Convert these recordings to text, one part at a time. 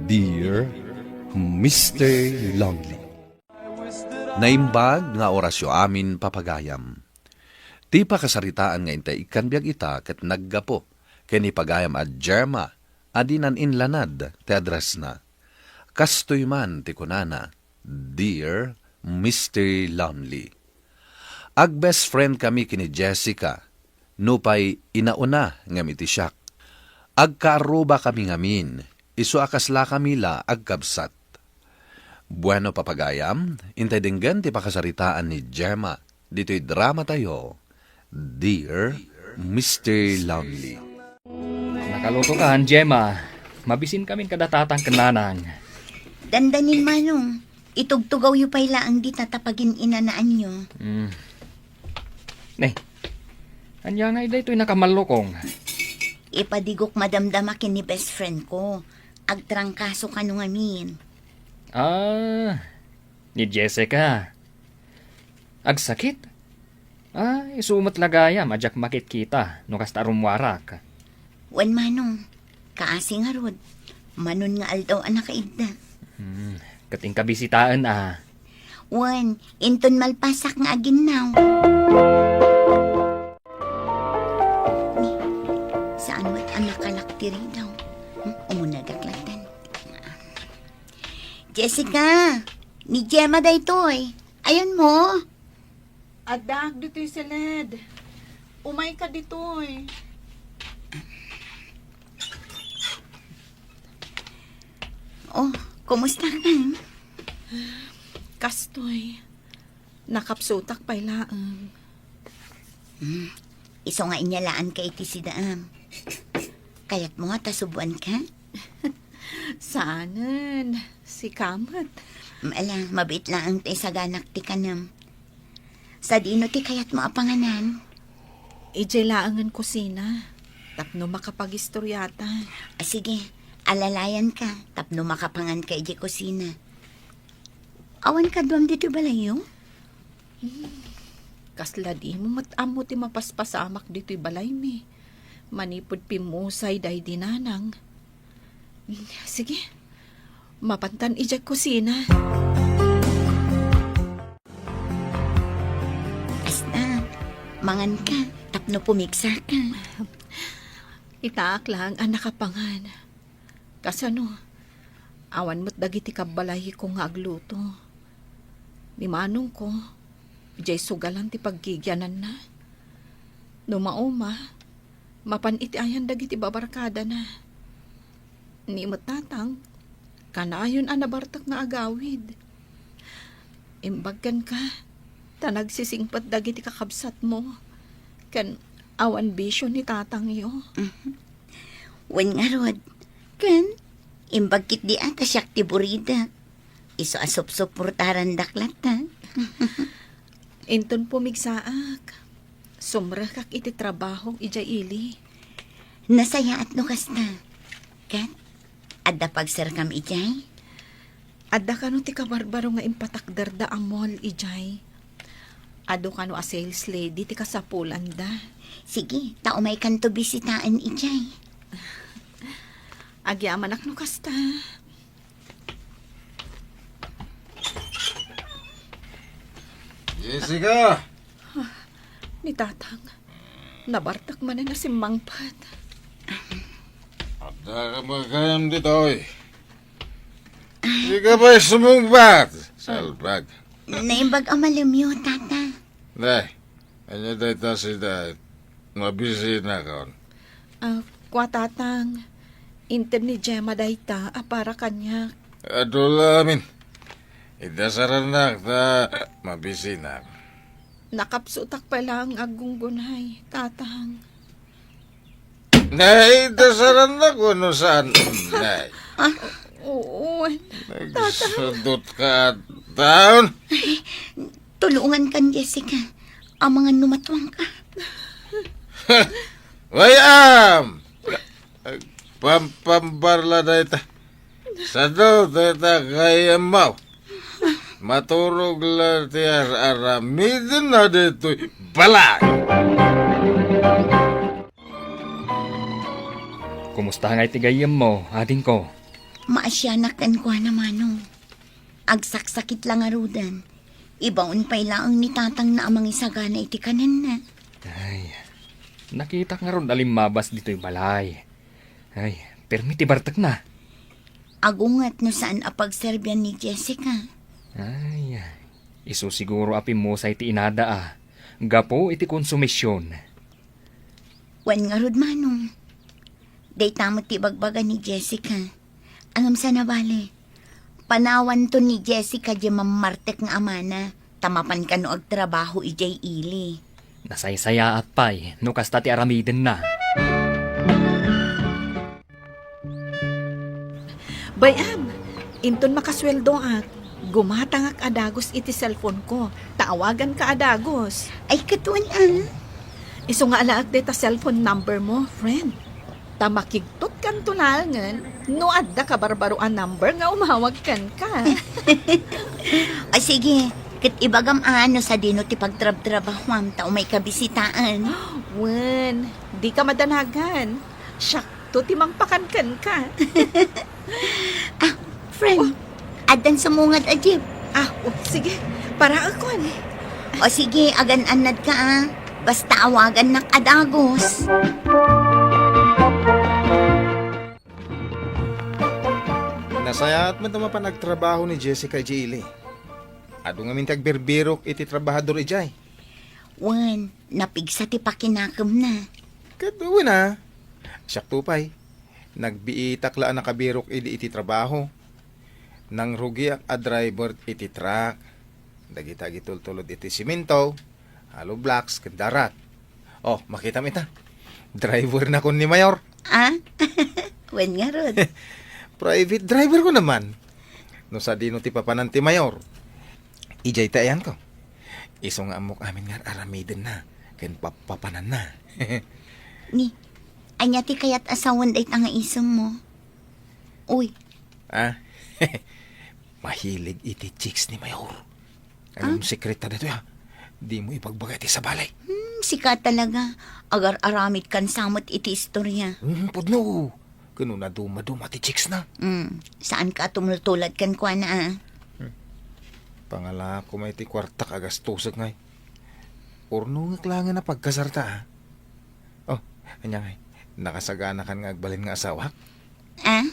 Dear Mr. Lonely. Naimbag nga orasyo amin papagayam. Ti pakasaritaan nga intay ikanbiag ita ket naggapo ken ipagayam at Jerma adinan inlanad ti address na. Kastoy man ti kunana, Dear Mr. Lonely. Ag best friend kami kini Jessica, nupay inauna nga miti siyak. Ag kaaruba kami ngamin, isu akasla kamila agkabsat. Bueno papagayam, intay dinggan ti pakasaritaan ni Gemma. Dito'y drama tayo, Dear Mr. Lonely. Nakaluto ka, Gemma. Mabisin kami kadatatang kananang. Dandanin manong, itugtugaw yu pa'y laang di tatapagin inanaan nyo. Anya nga ito'y nakamalukong. Ipadigok madamdama kin ni best friend ko. Agtrangkaso ka nung amin. Ni Jessica. Agsakit? Isumat lagayam, ajak makit kita, no kasta rumwarak. Wan manong, kaasing harod. Manon nga aldaw anak kaidda. Kating kabisitaan Wan, inton malpasak nga aginaw. Ni, saan wat anak kalaktiri daw? Umunagaklatan. Jessica, ni Gemma day toy. Ayun mo. Adak, dito'y silid. Umay ka dito'y. Oh, kumusta ka? Kastoy. Nakapsutak pa'y laang. Iso nga inyalaan ka iti si Daam. Kaya't mo nga tasubuan ka? Saanan? Si Kamat. Ala, mabit lang ang tayo sa ganak ti kanam. Sa dino ti kayat mo apanganan. Ijay laangan kusina. Tapno makapagistoryata. Sige, alalayan ka. Tapno makapangan ka iji kusina. Awan ka duam dito balayo? Kasla di mo matamo ti mapaspasamak dito'y balay mi. Manipod pimusay day dinanang. Sige, mapantan ijay kusina. Basta, mangan ka. Tapno pumiksa ka. Itaak lang ang nakapangan. Kasano, awan mo't dagiti kabalay ko nga agluto. Ni manong ko, ijay sugalan ti paggigyanan na. Numauma, mapan iti ayan dagiti babarkada na. Ni matatang, kanayon anabartak nga agawid. Imbagkan ka, tanagsisingpat dagiti kakabsat mo. Kan awan bisyo ni tatang yo. Wen nga rod. Kan, imbagkit di ata siyak ti burida. Iso asop-suportaran daklat ha. Inton pumigsaak. Sumra kak iti trabaho ijay ili. Nasaya at nukas na. Kat, adda pagsarkam ijay. Adda kano ti kabarbaro nga impatakdarda ang mall ijay. Ado kano a sales lady ti kasapulan da. Sige, tao may kanto bisitaan ijay. Agyaman ak nukas ta. Jessica! Ni tatang, nabartak man na si Mangpat. Ada ka magkayam dito eh. Hindi ka ba'y sumungbat? Salbag. Naimbag amalimyo, tata. Day, ano tayo ta si Day? Mabisi na ka. Kwa tatang, inten ni Gemma dayta, para kanya. Adulamin. Idasaranak ta mabisi na. Nakapsutak pa lang agunggunay, tatang. Nay, idasaranak ko no saan. Nay, Oo, nagsudot ka taon. Tulungan kan, Jessica. Ang mga numatwang ka. Wayam! Pampambarla na ita. Sa do, ita kaya mau. Maturog lang tiyar aramidin na dito'y balay. Kumusta nga itigayam mo, ading ko? Maasyanakan ko na manong. Agsaksakit lang arudan. Ibaon pa'y laang ni tatang na amang isagana iti kanan na. Ay, nakita nga ron alimabas dito'y balay. Ay, permiti bartak na. Agungat no saan apagserbyan ni Jessica. Ay, iso siguro api mo sa iti inada ah. Gapo iti konsumisyon. Wan nga rod manong. Day tamot ti bagbaga ni Jessica. Angam sa nabali. Panawan to ni Jessica di mamartek nga amana. Tamapan ka no agtrabaho ijay ili. Nasaysaya at pay, no kasta ti aramiden na. Bayam, inton makasweldo at gumatangak adagos iti cellphone ko. Taawagan ka adagos. Ay katuan ah. Iso nga alaak deta cellphone number mo, friend. Tamakigtot kan tunangan, no adda ka barbaroan number nga umawag kan ka. Ay sige, kat ibagam ano sa dino ti pagtrab-trabahwam tao may kabisitaan. Wen, di ka madanagan. Syakto ti mangpakankan ka. Friend, adan sumungad ajib. Sige, para akon. O sige, agan-anad ka ah. Basta awagan nak adagos. Nasayaat man tama pa nagtrabaho ni Jessica Jili. Ado nga min tagbirbirok iti trabahador ijay. Wan, napigsa ti pakinakam na. Katuwi na. Siyak tupay. Nagbiitak laan nakabirok iti trabaho. Nang rugi a driver iti truck. Dagita gitultulod iti simento. Halo blocks kendarat. Oh, makita mo ita. Driver na kon ni Mayor. Ah? Wan nga rod. Private driver ko naman. No sa dino ti papanan ti Mayor. Ijay tayan ko. Iso nga amok amin nga aramiden na. Ken papanan na. Ni, anya ti kayat asawan day tanga isem mo. Uy, Ah, mahilig iti chicks ni Mayor. Anong sekreto na ito ya? Di mo ipagbagay ti sa balay. sika talaga. Agar aramid kan samot iti istorya. Pudno. Kuno na duma-duma ti chicks na. Saan ka tumultulad kan kwa na ah? Pangala ko may ti kwarta kagastusag ngay. Urno nga klangan na pagkasarta ha. Oh, anya ngay. Nakasagana kan nga agbalin nga asawa. Ah?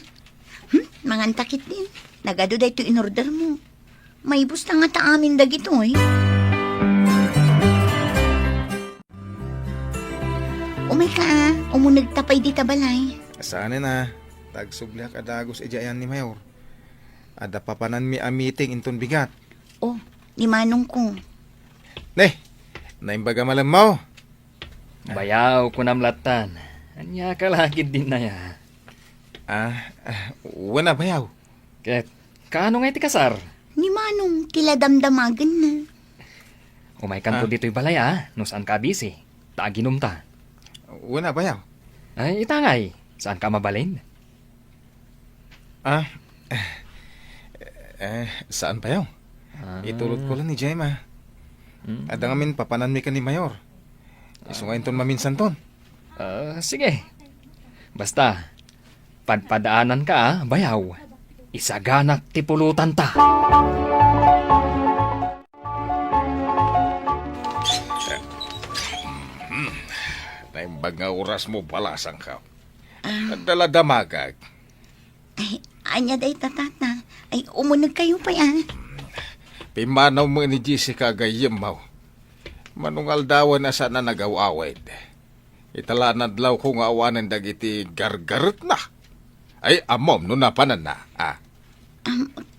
Mangantakit din. Nagado da ito in-order mo. May busta nga ta amin dagito eh. Umay ka ah. Umunag tapay di tabalay. Saan na? Tagsubliak adagos ejayan ni Mayor. Ada papanan mi a meeting inton bigat. Oh, ni manong ko. Neh, naimbaga malam mo. Bayaw ko namlatan. Anya ka lagi din na ya. Wala bayaw. Ket, kaano nga iti kasar? Ni manong kila damdamagan na. Umay kan ko dito'y balay no saan ka busy. Taaginom ta. Wala bayaw. Ay, itangay. Saan ka mabalin? Saan bayaw? Itulot ko lang ni Jema. Ada ngamin papanan mi ka ni Mayor. Iso nga inton maminsan ton. Sige. Basta, padpadaanan ka bayaw. Isaganak tipulutan ta. Naimbag nga oras mo balasang ka. Dala damagag. Ay, anya day tatata. Ay, umunag kayo pa yan. Pimanaw mo ni Jessica gayem mo. Manungal dawan na sana nagaw-awed. Italanad law kung awanan dagiti gargarot na. Ay, amom, no napanan na.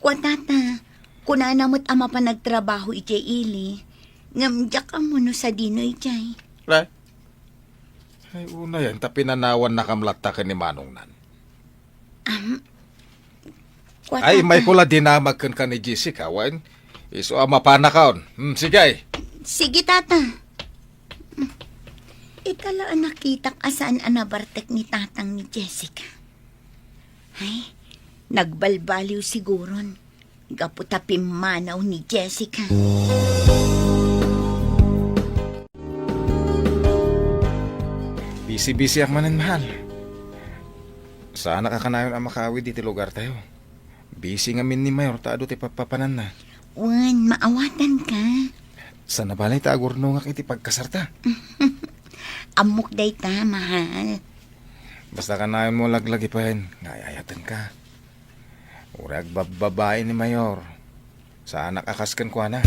Kwa tata, kunanamot ama pa nagtrabaho ijay ili. Ngamdyak ka mo no sa dino ijay. Ay, una yan, tapinanawan na kamlata ka ni Manong nan. Kwa Ay, tata. may kula dinamag ka ni Jessica, wan. Iso ama panakaon. Sige. Sige tata. Ikalaan nakita asaan anabartek ni tatang ni Jessica. Ay, nagbalbaliw siguron. Gaputapim manaw ni Jessica. Busy-busy ak manan mahal. Sana kakanayon ang makawi di ti lugar tayo. Busy nga min ni Mayor taado ti papapanan na. Wan, maawatan ka. Sana balay ta agurno nga iti pagkasarta. Amok day ta, mahal. Basta kanayon mo laglagi pa yun, ngayayatan ka. Urag babae ni Mayor. Sa anak akaskan ko na.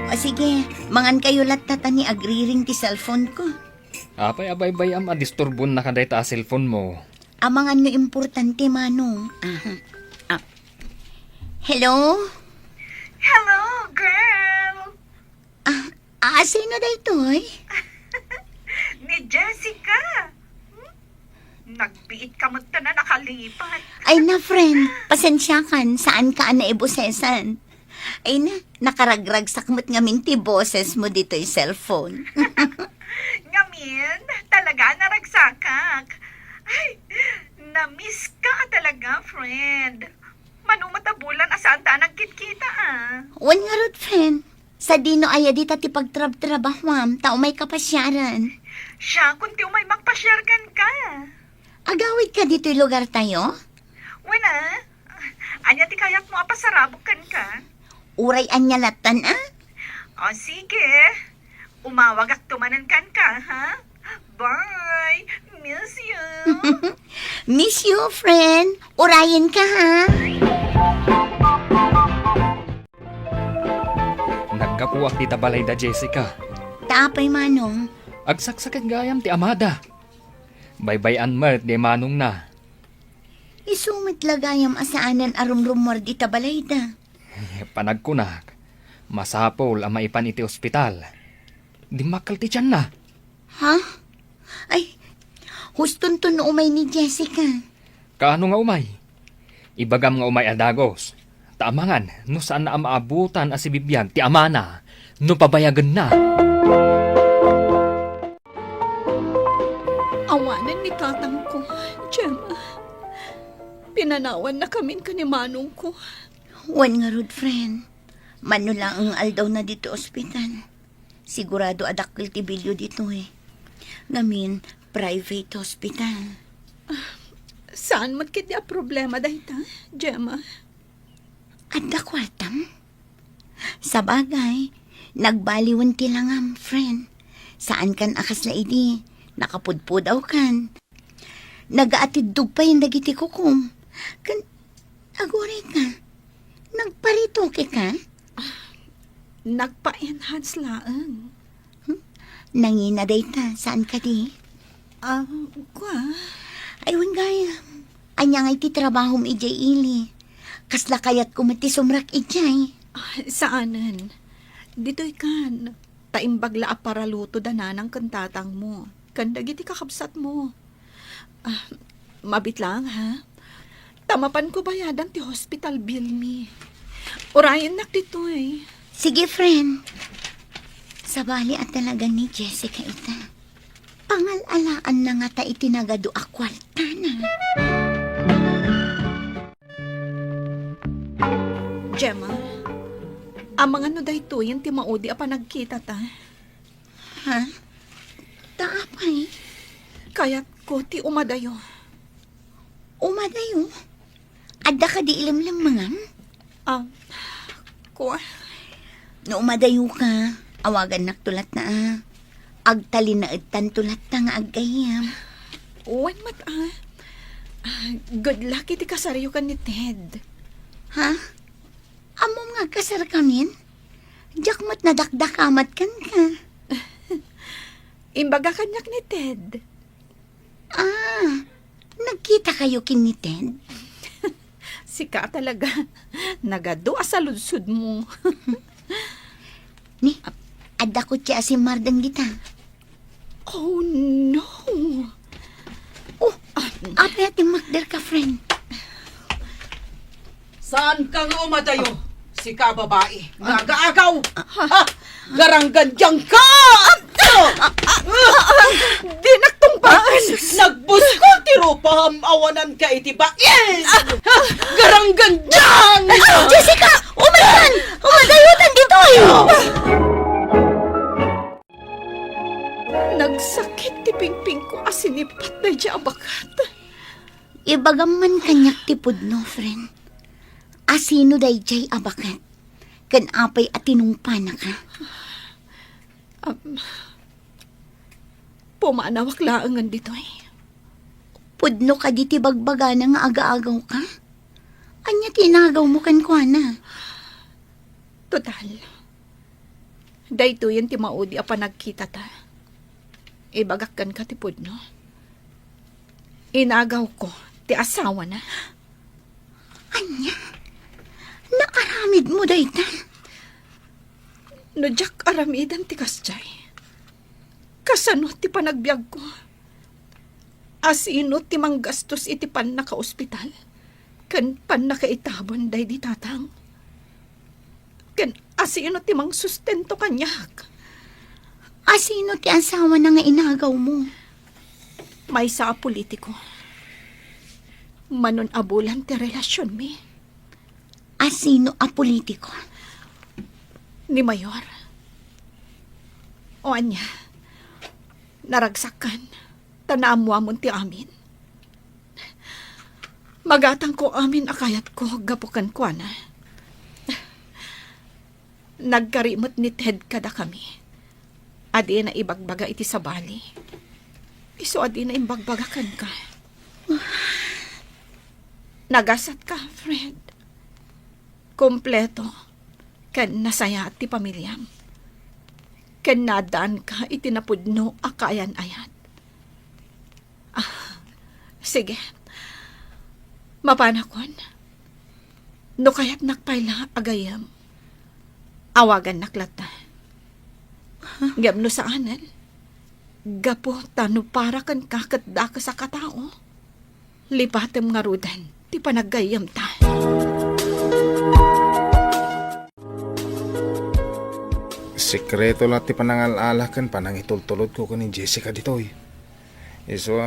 O sige, mangan kayo latata ni agriring ti cellphone ko. Apay abay-bay am adisturbon na kaday ta cellphone mo. Amangan no importante, Manong. Aha. Ah. Hello? Hello, girl! Sino day toy? Ni Jessica! Nagbiit ka mo na nakalipat. Ay na, friend. Pasensya kan. Saan ka na ibusesan? Ay na, nakaragrag sakmot nga minti boses mo dito yung cellphone. Ngamin, talaga naragsakak. Ay, na-miss ka talaga, friend. Manumatabulan asaan ta nagkitkita Wan nga rod, friend. Sa dino aya di ti pagtrab-trabahwam, tao may kapasyaran. Siya, kunti umay magpasyargan ka. Agawid ka dito yung lugar tayo? Wala. Anya ti kayat mo apasarabukan ka. Uray anyalatan, O sige, umawag at tumanan kan ka, ha? Bye! Miss you! Miss you, friend. Urayin ka, ha? Nagkapuak ti tabalay da Jessica. Tapay, Manong. Agsaksakan gayam ti amada. Baybayan mert di manong na. Isumit lagayam asaanan arumrumor di tabalayda. Panagkunak. Masapol ang maipan iti ospital. Di makal ti tiyan na. Ha? Ay, huston to no umay ni Jessica. Kaano nga umay? Ibagam nga umay adagos. Taamangan, no saan na maabutan as si Bibian, ti amana, no pabayagan na. Awanan ni tatang ko, Gemma. Pinanawan na kami ka ni manong ko. Wan nga rod, friend. Mano lang ang aldaw na dito ospital. Sigurado adakil ti bilyo dito Ngamin, private hospital. Saan magkit niya problema dahita, Gemma? Adda kwartam? Sa bagay, nagbaliwan ti langam, friend. Saan kan akas la idi? Nakapudpudaw kan. Nagaatid pa yung dagiti kukum. Kan, agore ka. Nagparitoke ka? Nagpa-enhance laang. Nangina dayta, saan ka di? Kwa? Aywan gaya. Anya nga iti trabahom ijay ili. Kasla kayat kumati sumrak ijay. Saanan? Dito'y kan. Taimbagla para luto dananang kantatang mo. Kandag iti kakabsat mo. Mabit lang, ha? Tamapan ko bayadan ti hospital bill mi. Urayan nak dito'y. Sige, friend. Sabali at talaga ni Jessica ita. Pangalalaan na nga ta itinagado a kwarta na. Gemma, amang ano dahito yung ti maudi apa nagkita ta? Ha? Taapay. Kayat ko ti umadayo. Umadayo. Adda ka di ilamlam mangam. Ko, No umadayo ka, awagan naktulat na agtali na edtan tulat ta nga agayam. uwan mat good luck iti kasaryo ka ni Ted. Ha? Amo nga kasar kamin? Jakmat na dakdakamat kan ka. Imbaga kanyak ni Ted. Nagkita kayo kin ni Ted? Sika talaga. Nagado sa ludsud mo. Ni, adda ko siya si Mardang dita. Oh no. Oh, apa yating makder ka, friend? Saan ka nga umadayo? Si ka babae. Nagaagaw! Ha? Garanggan dyan ka! Di nagtumbaan! Nagbusko ti Rupa awanan ka iti bain! Garang gandang! Jessica! Umayan! Umadayutan dito eh! Nagsakit ti pingping ko asinipat na di abakat. Ibagaman kanyak tipod no, friend. Asino day jay abakat. Kan apay at tinungpa na ka. Pumanawak laangan dito eh. Pudno ka di ti bagbaga na nga aga-agaw ka. Anya tinagaw mo kan kwa na. Total. Dahito yan ti maudi apa nagkita ta. Ibagakkan ka ti pudno. Inagaw ko ti asawa na. Anya? Nakaramid mo day ta. No jak aramidan ti kasjay. Kasano ti panagbiag ko. Asino ti manggastos iti pan naka-ospital. Kan pan nakaitabon day di tatang. Kan asino ti mang sustento kanyak. Asino ti asawa na nga inagaw mo? May sa politiko. Manon abulan ti relasyon mi. Asino a politiko? Ni Mayor. O anya, naragsakan, tanaamwa mo ti amin. Magatang ko amin akayat ko, gapukan ko na. Nagkarimot ni Ted kada kami. Adi na ibagbaga iti sa bali. Iso adi na ibagbagakan ka. Nagasat ka, Fred. Kompleto. Kan nasaya ti pamilyam. Kan nadaan ka itinapudno akayan-ayat. Sige. Mapanakon. No kaya't nakpaila agayam. Awagan naklata. Gam no saanan. Gapo tano para kan kakatda ka sa katao. Lipatem nga rudan. Ti panagayam ta. Sekreto lang ti panangalalakan panang itultulod ko ni Jessica dito eh. Iso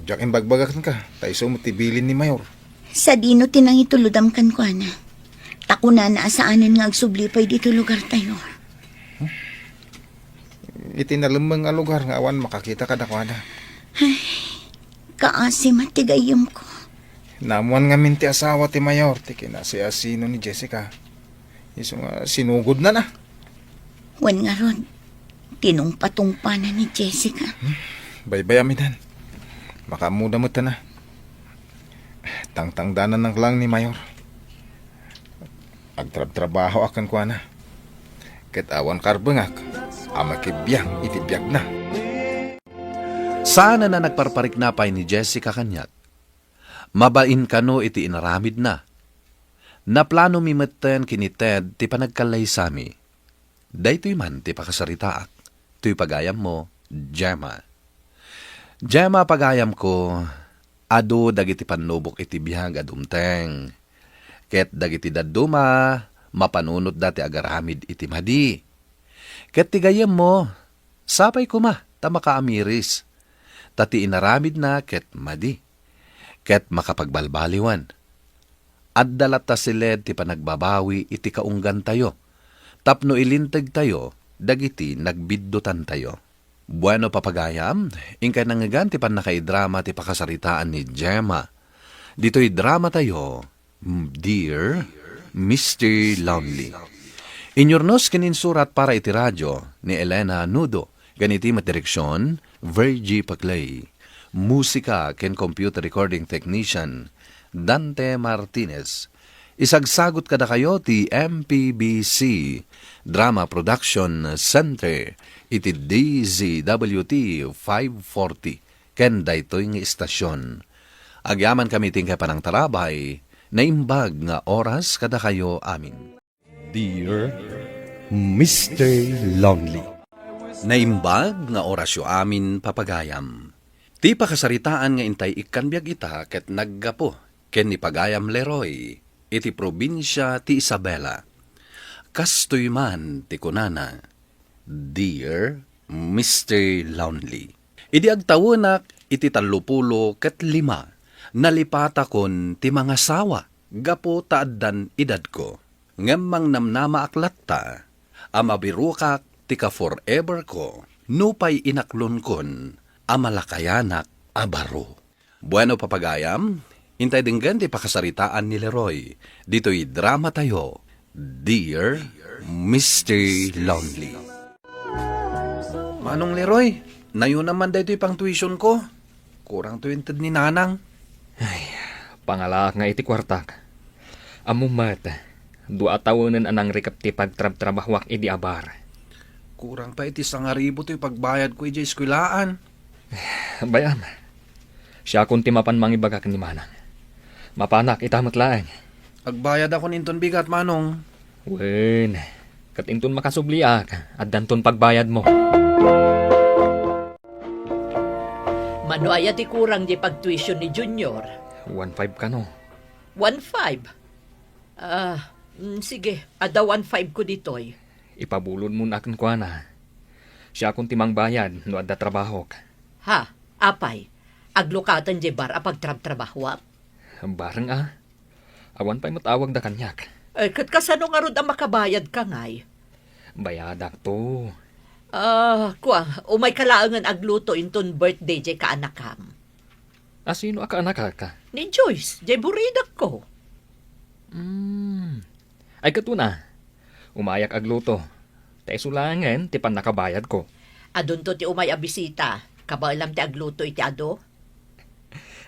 jakin bagbagakan ka. Taiso mo tibilin ni Mayor. Sa dino tinang ituludam kan kwa na. Takuna na asaanan nga agsublipay dito lugar tayo. Itinalumang nga lugar nga awan makakita ka dakwada. Kaasim at tigayom ko. Namuan nga minti asawa ti Mayor. Ti kinasiasino ni Jessica. Iso nga sinugod na na. Wan nga rod, tinungpa-tungpa na ni Jessica. Baybay amidan. Makamuda mo ta na. Tangtangdanan ng lang ni Mayor. Agtrab-trabaho akan kwa na. Ket awan karbengak. Ama kibiyang itibiyag na. Sana na nagparpariknapay ni Jessica kanyat. Mabain kano iti inaramid na. Naplano mi metten kini Ted ti panagkalay sami. Daytoy man ti pakasaritaak. Tuy pagayam mo, Gemma. Gemma pagayam ko, adu dagiti panubok iti bihag adumteng. Ket dagiti daduma, mapanunot dati agaramid iti madi. Ket tigayam mo, sapay kuma, tamakaamiris. Tati inaramid na ket madi. Ket makapagbalbaliwan. At dalat ta siled ti panagbabawi iti kaunggan tayo. Tapno ilinteg tayo, dagiti nagbiddutan tayo. Bueno papagayam, ingkay nangagan ti panakaidrama ti pakasaritaan ni Gemma. Dito'y drama tayo, Dear Mr. Lonely. Inyornos kininsurat para iti radyo ni Elena Nudo. Ganiti matireksyon, Virgie Paclay. Musika ken computer recording technician, Dante Martinez. Isagsagot kada kayo ti MPBC Drama Production Center iti DZWT 540 ken daytoy nga istasyon. Agyaman kami tingkay panang tarabay na imbag nga oras kada kayo amin. Dear Mr. Lonely. Naimbag nga orasyo amin papagayam. Ti pakasaritaan nga intay ikanbiag ita ket naggapo ken ni Pagayam Leroy iti probinsya ti Isabela. Kastoy man ti kunana, Dear Mr. Lonely. Idi agtawunak iti 35 nalipata kon ti mga sawa gapo taaddan edad ko. Ngemmang namnama aklatta amabirukak ti ka forever ko nupay inaklon kon amalakayanak abaro. Bueno papagayam, intay dinggan ti pakasaritaan ni Leroy. Dito'y drama tayo, Dear Mr. Lonely. Manong Leroy, nayo naman dito pang tuition ko. Kurang tuwintad ni Nanang. Pangalak nga iti kwartak. Amumat, 2 taonen anang rikap ti pagtrab-trabahwak idi abar. Kurang pa iti 1,000 to'y pagbayad ko iti eskwelaan. Bayam, siya kung timapan mangibagak ni Manang. Mapanak, itamat laeng. Agbayad ako ninton bigat, Manong. Wen, katinton makasubliak, at danton pagbayad mo. Mano aya ti kurang di pag-tuition ni Junior? 1.5 ka no. 1.5? Sige, ada 1.5 ko ditoy. Ipabulon mo na akin kwa na. Siya kung timang bayad, no adda trabaho ka. Ha, apay, aglukatan di bar apag trab-trabahwa. Barang awan pa'y matawag da kanyak. Kat kasano nga rod ang makabayad ka ngay? Bayadak to. Umay kalaangan agluto inton birthday di ka anakam. Sino aka anak ka? Ni Joyce, di buridak ko. Ay katuna, umayak agluto. Tay sulangan, ti pan nakabayad ko. Adun to ti umay abisita, kabaalam ti agluto iti ado?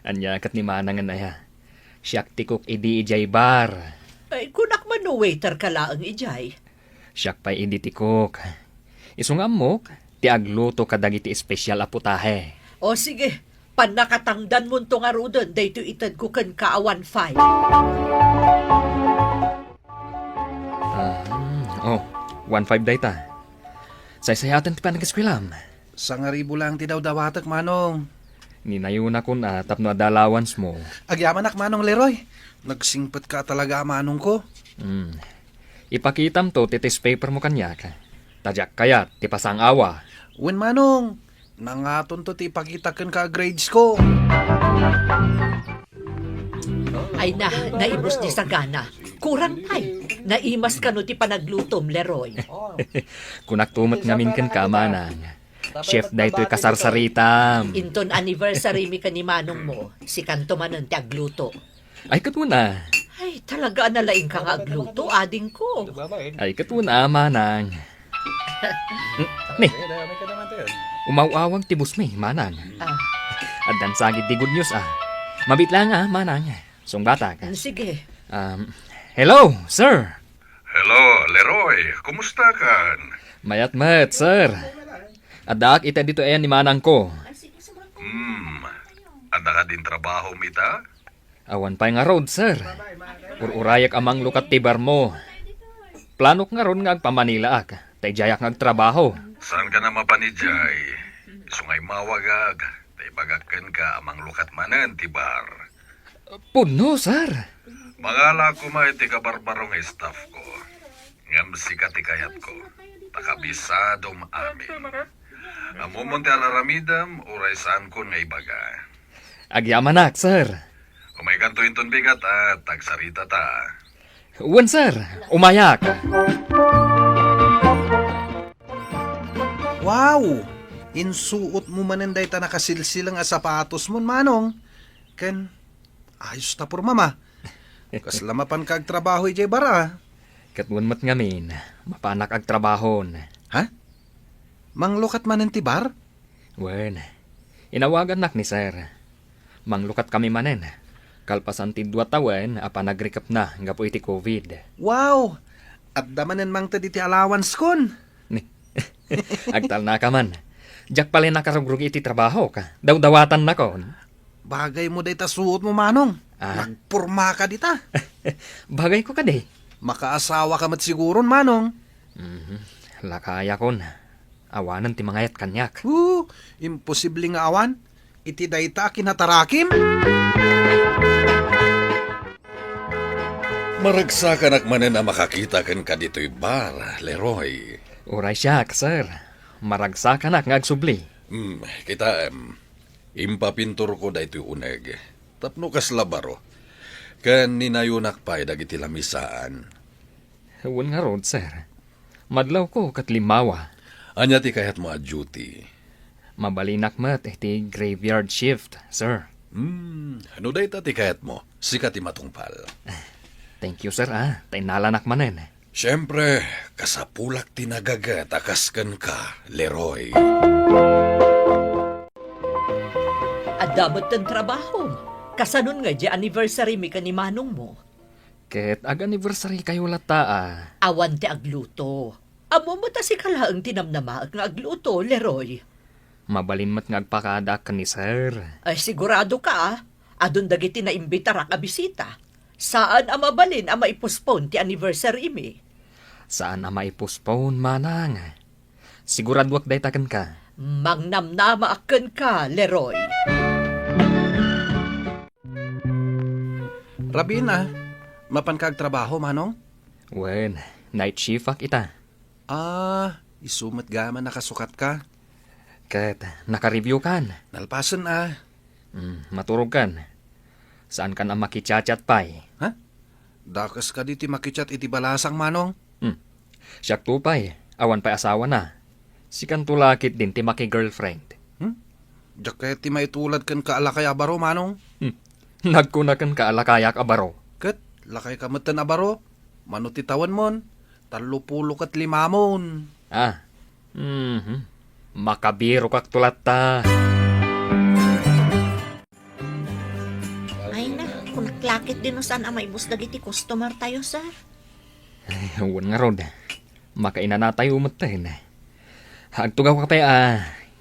Anya kat ni Manang na ya. Siyak tikok idi ijay bar. Ay, kunak man no waiter ka laang ijay. Siyak pa'y idi tikok. Isungam mo, ti agluto kadagiti espesyal a putahe. O sige, pan nakatangdan mo to nga rudon, dayto itad ko kan kaawan 5. Oh, 1.5 dayta. Saysayatan ti panag-eskwelam. 1,000 lang ti daw dawatak, Manong. Ninayon ako na tapno adalawans mo. Agyamanak, Manong Leroy. Nagsingpat ka talaga, Manong ko. Ipakitam to titis paper mo kanyak. Tadyak kayat, ti pasang awa. Wen, Manong. Nangaton to ti ipakita kan ka grades ko. Ay naibos di sa gana. Kurang ay, naimas ka no ti panaglutom, Leroy. Kunak tumat ngamin kan kamanang. Chef daytoy kasarsaritam. Inton anniversary mi ka ni Manong mo, si kanto manon ti agluto. Ay katuna. Ay, talaga nalaing ka nga agluto, ading ko. Ay katuna, Manang. Ni, umawawag ti busmi, Manang. Addan sagit di good news Mabit lang Manang. Song bata ka. Sige. Hello, sir. Hello, Leroy. Kumusta kan? Mayat-mat, sir. Adak ita dito ayan ni Manang ko. Ada ka din trabaho, mita? Awan pa nga road, sir. Ururayak amang lukat tibar mo. Planok nga ron nga agpamanila tay jayak nga agtrabaho. Saan ka na mapanijay? Sungay mawagag. Tay bagakan ka amang lukat manan, tibar. Puno, sir. Magala ko iti kabarbarong staff ko. Ngam sikat ko. Takabisadom amin. Amumonte alaramidam, uray saan ko nga ibaga. Agyamanak, sir. Umay kanto inton bigat tagsarita ta. Uwan, sir. Umayak. Wow! Insuot mo manenday ta nakasilsilang sapatos mo, Manong. Ken, ayos ta por mama. Kaslamapan ka agtrabaho ijay bara. Katwan mat ngamin, mapanak agtrabahon. Ha? Manglukat manen ti bar? Wen, inawagan nak ni sir. Manglukat kami manen. Kalpasan ti 2 tawen, nagrikap na, nga po iti COVID. Wow! At damanen mang tadi ti allowance kon. Agtal na ka man. Diyak pala nakarugrugi iti trabaho ka. Daw-dawatan na kon. Bagay mo day ta suot mo, Manong. Nagpurma ka dita. Bagay ko ka de. Makaasawa ka mat siguron, Manong. Lakaya kon. Awanan ti mangayat kanyak. Imposible nga awan. Iti dayta kinatarakim. Maragsakan ak manen na makakita kan ka dito'y bar, Leroy. Uray siyak, sir. maragsa ka na nga agsubli. Kita, impapintur ko da ito'y uneg. Tapno kas labaro. Kan ninayunak pa dagiti lamisaan. Huwag nga rod, sir. Madlaw ko kat limawa. Anya ti kayat mo a duty. Mabalinak mat iti graveyard shift, sir. Ano da ti kayat mo? Sikat ti matungpal. Thank you, sir, Tay nalanak manen. Siyempre, kasapulak tinagaga takaskan ka, Leroy. At dapat ng trabaho. Kasanon nga di anniversary mi ka ni manong mo. Ket ag-anniversary kayo lata, Awan ti agluto. Amo mo ta si kalaang tinamnama nga agluto, Leroy. Mabalin mat nga agpakada ka ni sir. Ay sigurado ka, adun dagiti na imbitara ka bisita. Saan ang mabalin ang maipospone ti anniversary mi? Saan na maipostpone, manang? Siguraduak day takan ka. Mangnamnama aken ka, Leroy. Rabina, mapan kag trabaho, manong? Wen, night shift ak ita. Isumat gaman nakasukat ka. Ket naka-review kan. Nalpasan Maturog kan. Saan ka na makichat-chat pay? Dakas ka diti makichat iti balasang, manong. Siyak tupay, awan pa'y asawa na. Si kantulakit din ti maki-girlfriend. Jaket ti maitulad kan kaalakay abaro, manong. Nagkunakan ka alakayak abaro. Ket, lakay kamatan abaro. Manutitawan mon. 35 mon. Makabiro kak tulat ta. Ay na, kung naklakit din no saan ang maibus dagiti customer tayo, sir. Huwag nga rod. Makaina na tayo umatin. Hagtugaw ka pa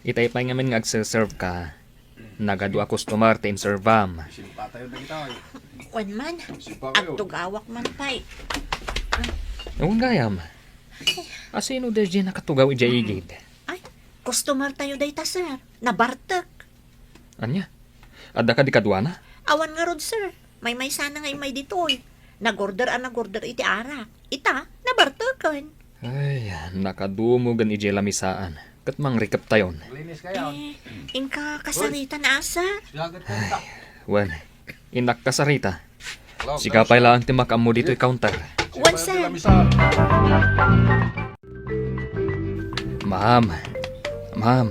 itay pa ngamin nga agserve ka. Nagadu a customer tin servam. Kwan man, at tugawak man pa'y. Huwag gayam. Asino desdi nakatugaw ijaigid? Ay, customer tayo dayta, sir. Nabartek. Anya? Ada ka di kadwana? Awan nga rod, sir. May sana nga may ditoy. Nagorder iti arak. Ita, nabartekan. Ay, nakadumugan ije lamisaan. Kat mang rikap tayon. Inka kasarita na asa. Wan, inak kasarita. Sikapay lang ti makamo dito'y counter. Wan, sir. Ma'am,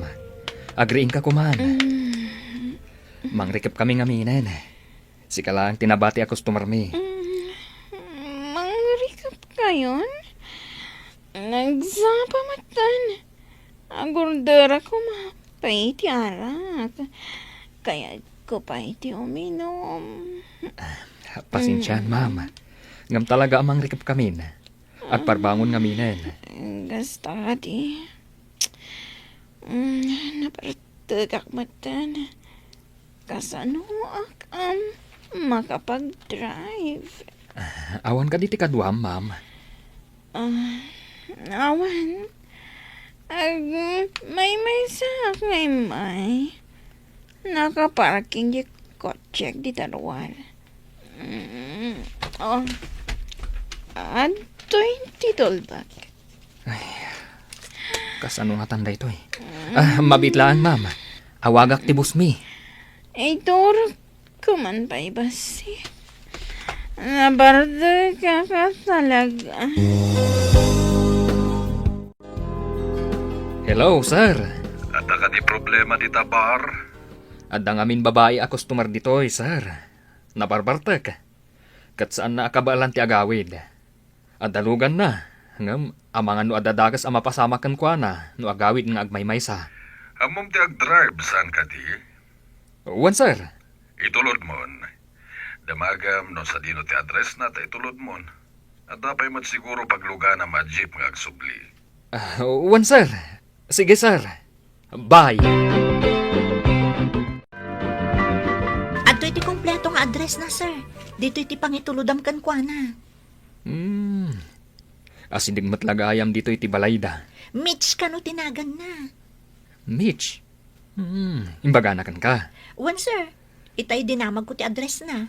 agriin ka kuman. Mangrikap kami ngaminan. Sika lang tinabati a customer mi. Mangrikap kayon? Nagsapamatan. Agorder ako mapay ti arak. Kaya ko pa iti uminom. Pasensyahan, ma'am. Ngam talaga amang rikap kami. Agparbangon ngaminan. Gasta di. Napartagak matan. Kasano ak makapag-drive. Awan ka diti kaduam, ma'am. Awan. May sak may. Nakaparking di kotse di taruan. Ato'y titulbak. Kasano nga tanda ito eh. Mabitlaan, ma'am. Awagak ti busmi. Turo ko man pa ibasi. Nabarda ka talaga. Hello, sir. Ada ka di problema di tabar? Ada ngamin babae a customer ditoy, sir. Nabarbartek. Kat saan na akabalan ti agawid. Adalugan na. Ngam, amangan no adadagas a mapasamakan kwa na no agawid nga agmaymaysa. Amom ti ag-drive saan ka di? Wan, sir. Itulod mon. Damagam no sa dino ti address na ta itulod mon. At dapay mat siguro pagluga na ma-jeep nga agsubli. Wan, sir. Sige, sir. Bye. Ato iti kompleto nga address na, sir. Dito iti pangitulodam kan kwa na. Asidig matlagayam dito iti balayda. Mitch ka no tinagan na. Mitch? Imbagana kan ka. Wan, sir. Itay dinamag ko ti address na.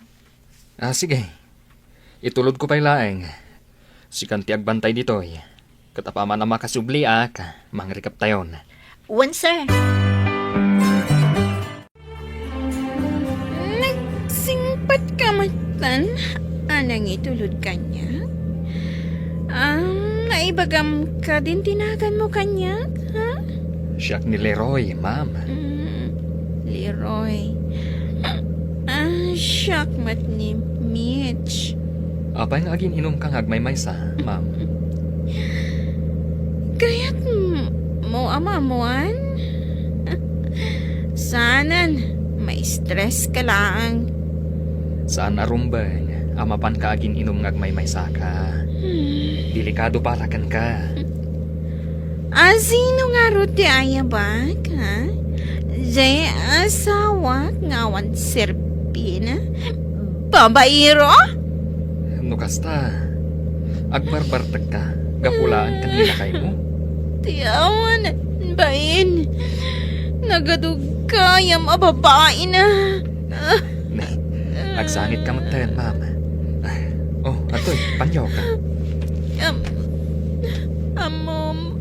Sige. Itulod ko pa'y laeng. Si kanti agbantay dito Katapaman na makasubli mangrikap tayon. Wan, sir. Nagsingpat ka matan? Anang itulod kanya? Naibagam ka din tinagan mo kanya? Ha? Siyak ni Leroy, ma'am. Leroy. Syakmat ni Mitch. Apay nga agin inom kang agmay-maysa, ma'am. Kaya't mo amamuan? Sanan, may stress ka lang. Saan arumbang, amapan ka agin inom ngagmay-maysa ka. Delikado palakan ka. Sino nga ruti ayabag, ha? Jay asawa ngawan serpina? Babairo? Nukasta, agbarbartag ka. Gapulaan kanina kay mo. Tiyawan, bain. Nagadug kayam ababae na. Agsangit ka magtayan, ma'am. Oh, atoy, panyaw ka. Amom,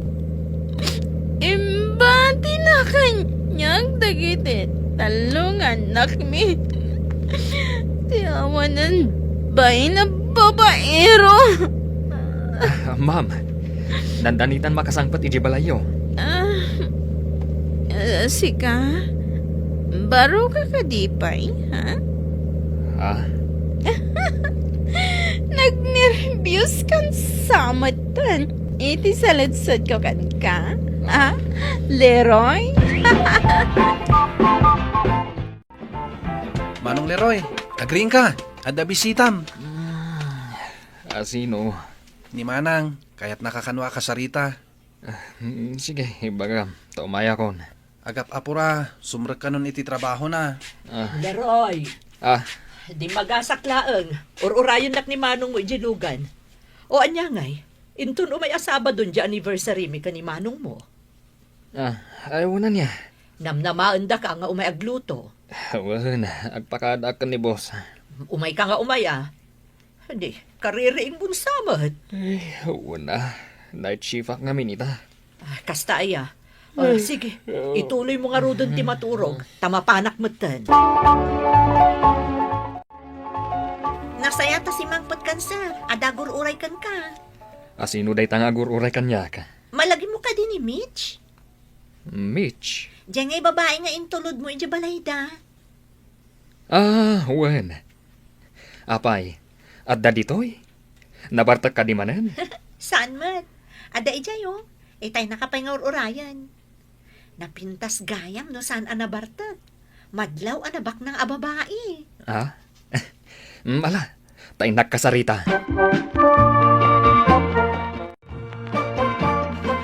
imbati na kanyang dagiti talong anak mi. Tiyawanan bain na babaero. Ma'am, dandanitan makasangpat iji balayo. Sika, baro ka kadipay, ha? Nagnervyos kan samatan. Iti saladsad ko kan ka? Leroy? Manong Leroy, agreeing ka. Ada bisitam. Sino? Ni Manang, kaya't nakakanwa ka sa Rita. Sige, ibaga, taumaya kon. Agap apura, sumrek ka nun iti trabaho na. Leroy, Ah, di magasak laeng. Urayon nak ni Manong mo ijilugan. O anya ngay, intun umay asaba dun di anniversary mi ka ni Manong mo. ayaw na niya. Namnamaan da ka nga umay agluto. Awan, agpakadak ka ni boss. Umay ka nga umay Hindi, kaririing bunsamat. Ay, awan na. Night shift nga minita. Kasta aya. Sige, ituloy mo nga rudon ti maturog. Tamapanak matan. Nasaya ta si Mang Patkansa. Adagur uray kan ka. Sino day tangagur uray kanya ka? Malagi mo ka din ni Mitch. Mitch? Diyan ngay babae nga intulod mo iti balayda. Wen. Apay, adda ditoy? Nabartak ka di manan? Saan man? Ada ijayo. Itay nakapay nga urayan. Napintas gayam no saan anabartag. Madlaw anabak ng ababae. Ala, tainak ka sa Rita.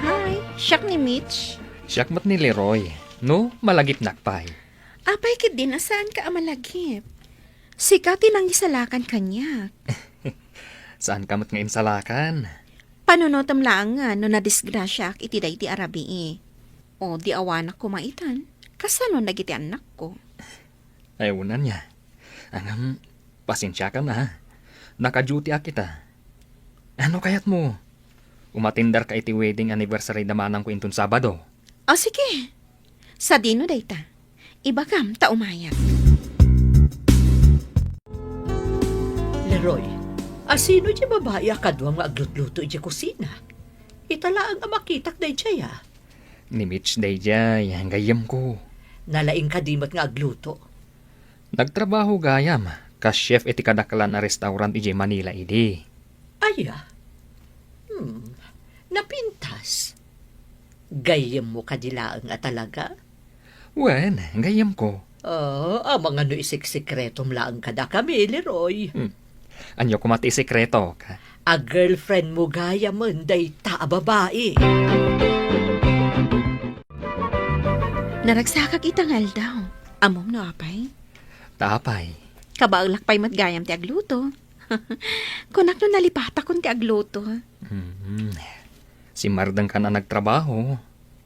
Hi, siyak ni Mitch. Siyakmat ni Leroy. No, malagip nakpay. Apay kid din saan ka amalagip. Sika tinang isalakan kanya. Saan kamat nga insalakan? Panunotam lang nga no nadisgrasya iti day ti arabi. O di awanak ko maitan. Kasano nagiti anak ko? Ayunan niya. Angam, pasensya ka na. Naka-duty kita. Ano kayat mo? Umatindar ka iti wedding anniversary namanang ko intun Sabado. O sige. Sa dino dayta. Iba kam ta umayat. Leroy, asino di babae akadwa nga aglutluto iti kusina? Italaang amakitak day jaya. Ni Mitch day jay, gayam ko. Nalaing kadimat nga agluto. Nagtrabaho gayam, ka-chef iti kadakalan na restaurant iti Manila idi. Aya. Napintas. Gayam mo kadilaang talaga? Wen, gayam ko. Amang ano isik-sikretom laang kada kami, Leroy. Anyo kumati sekreto ka. A girlfriend mo gaya man day ta babae. Naragsakag itangal daw. Amom no apay. Tapay. Kabaulak pa'y matgayam ti agluto. Kunak no nalipata kun ti agluto. Si Mardang ka na nagtrabaho.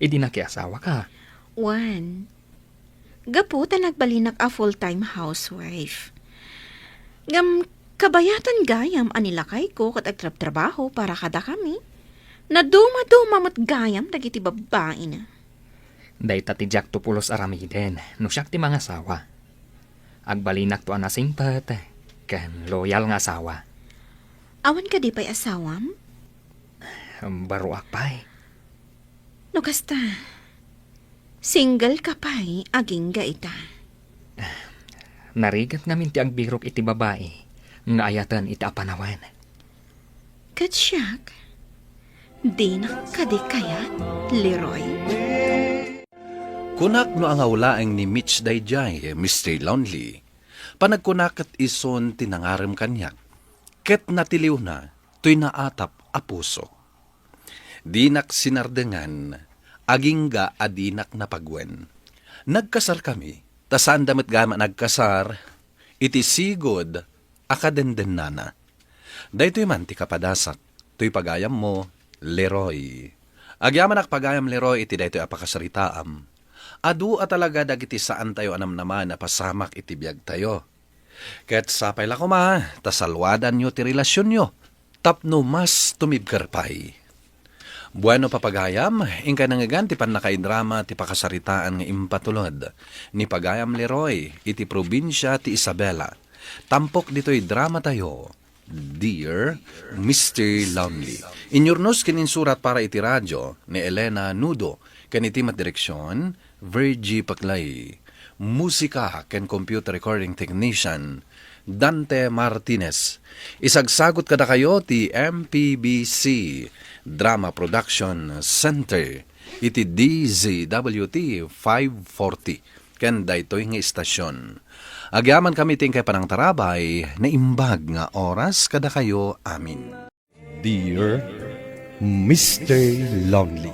Idi na kiasawa ka. One. Gaputan nagbalinak a full-time housewife. Kabayatan gayam anilakay ko kat agtrabaho para kada kami. Naduma-duma mat gayam dagiti babae na. Dahita ti Jack to pulos aramiden, no siyak ti mga asawa. Agbalinak to anasingpat, kan loyal nga asawa. Awan ka di pa'y asawam? Baruak pa'y. No kasta. Single ka pa'y aging gaita. Narigat ngamin ti agbirok iti babae, nga ayatan iti apanawan. Katsyak, di na kadi kaya, Leroy? Kunak no ang awlaeng ni Mitch Dayjay, Mr. Lonely. Panagkunak at ison tinangarem kanyak. Ket natiliw na, to'y naatap a puso. Dinak sinardengan, agingga adinak na pagwen. Nagkasar kami, tasaan damit gama nagkasar, iti sigod, akadenden nana. Daytoy man ti kapadasak, to'y pagayam mo, Leroy. Agyaman ak pagayam Leroy, iti daytoy apakasaritaam. Adu at talaga dagiti saan tayo anam naman na pasamak iti biyag tayo. Ket sapay la kuma, tasalwadan nyo ti relasyon nyo. Tapno mas tumibkarpay. Bueno papagayam, ingka nangagan ti panakaindrama ti pakasaritaan nga impatulod. Ni pagayam Leroy, iti probinsya ti Isabela. Tampok dito'y drama tayo. Dear Mr. Lonely. Inyurnos kininsurat para iti radyo ni Elena Nudo. Kanitimat direksyon, Virgie Paclay. Musika ken computer recording technician, Dante Martinez. Isagsagot kada kayo ti MPBC Drama Production Center. Iti DZWT 540. Ken daytoy nga istasyon. Agyaman kami ting kay panang tarabay na imbag nga oras kada kayo amin. Dear Mr. Lonely.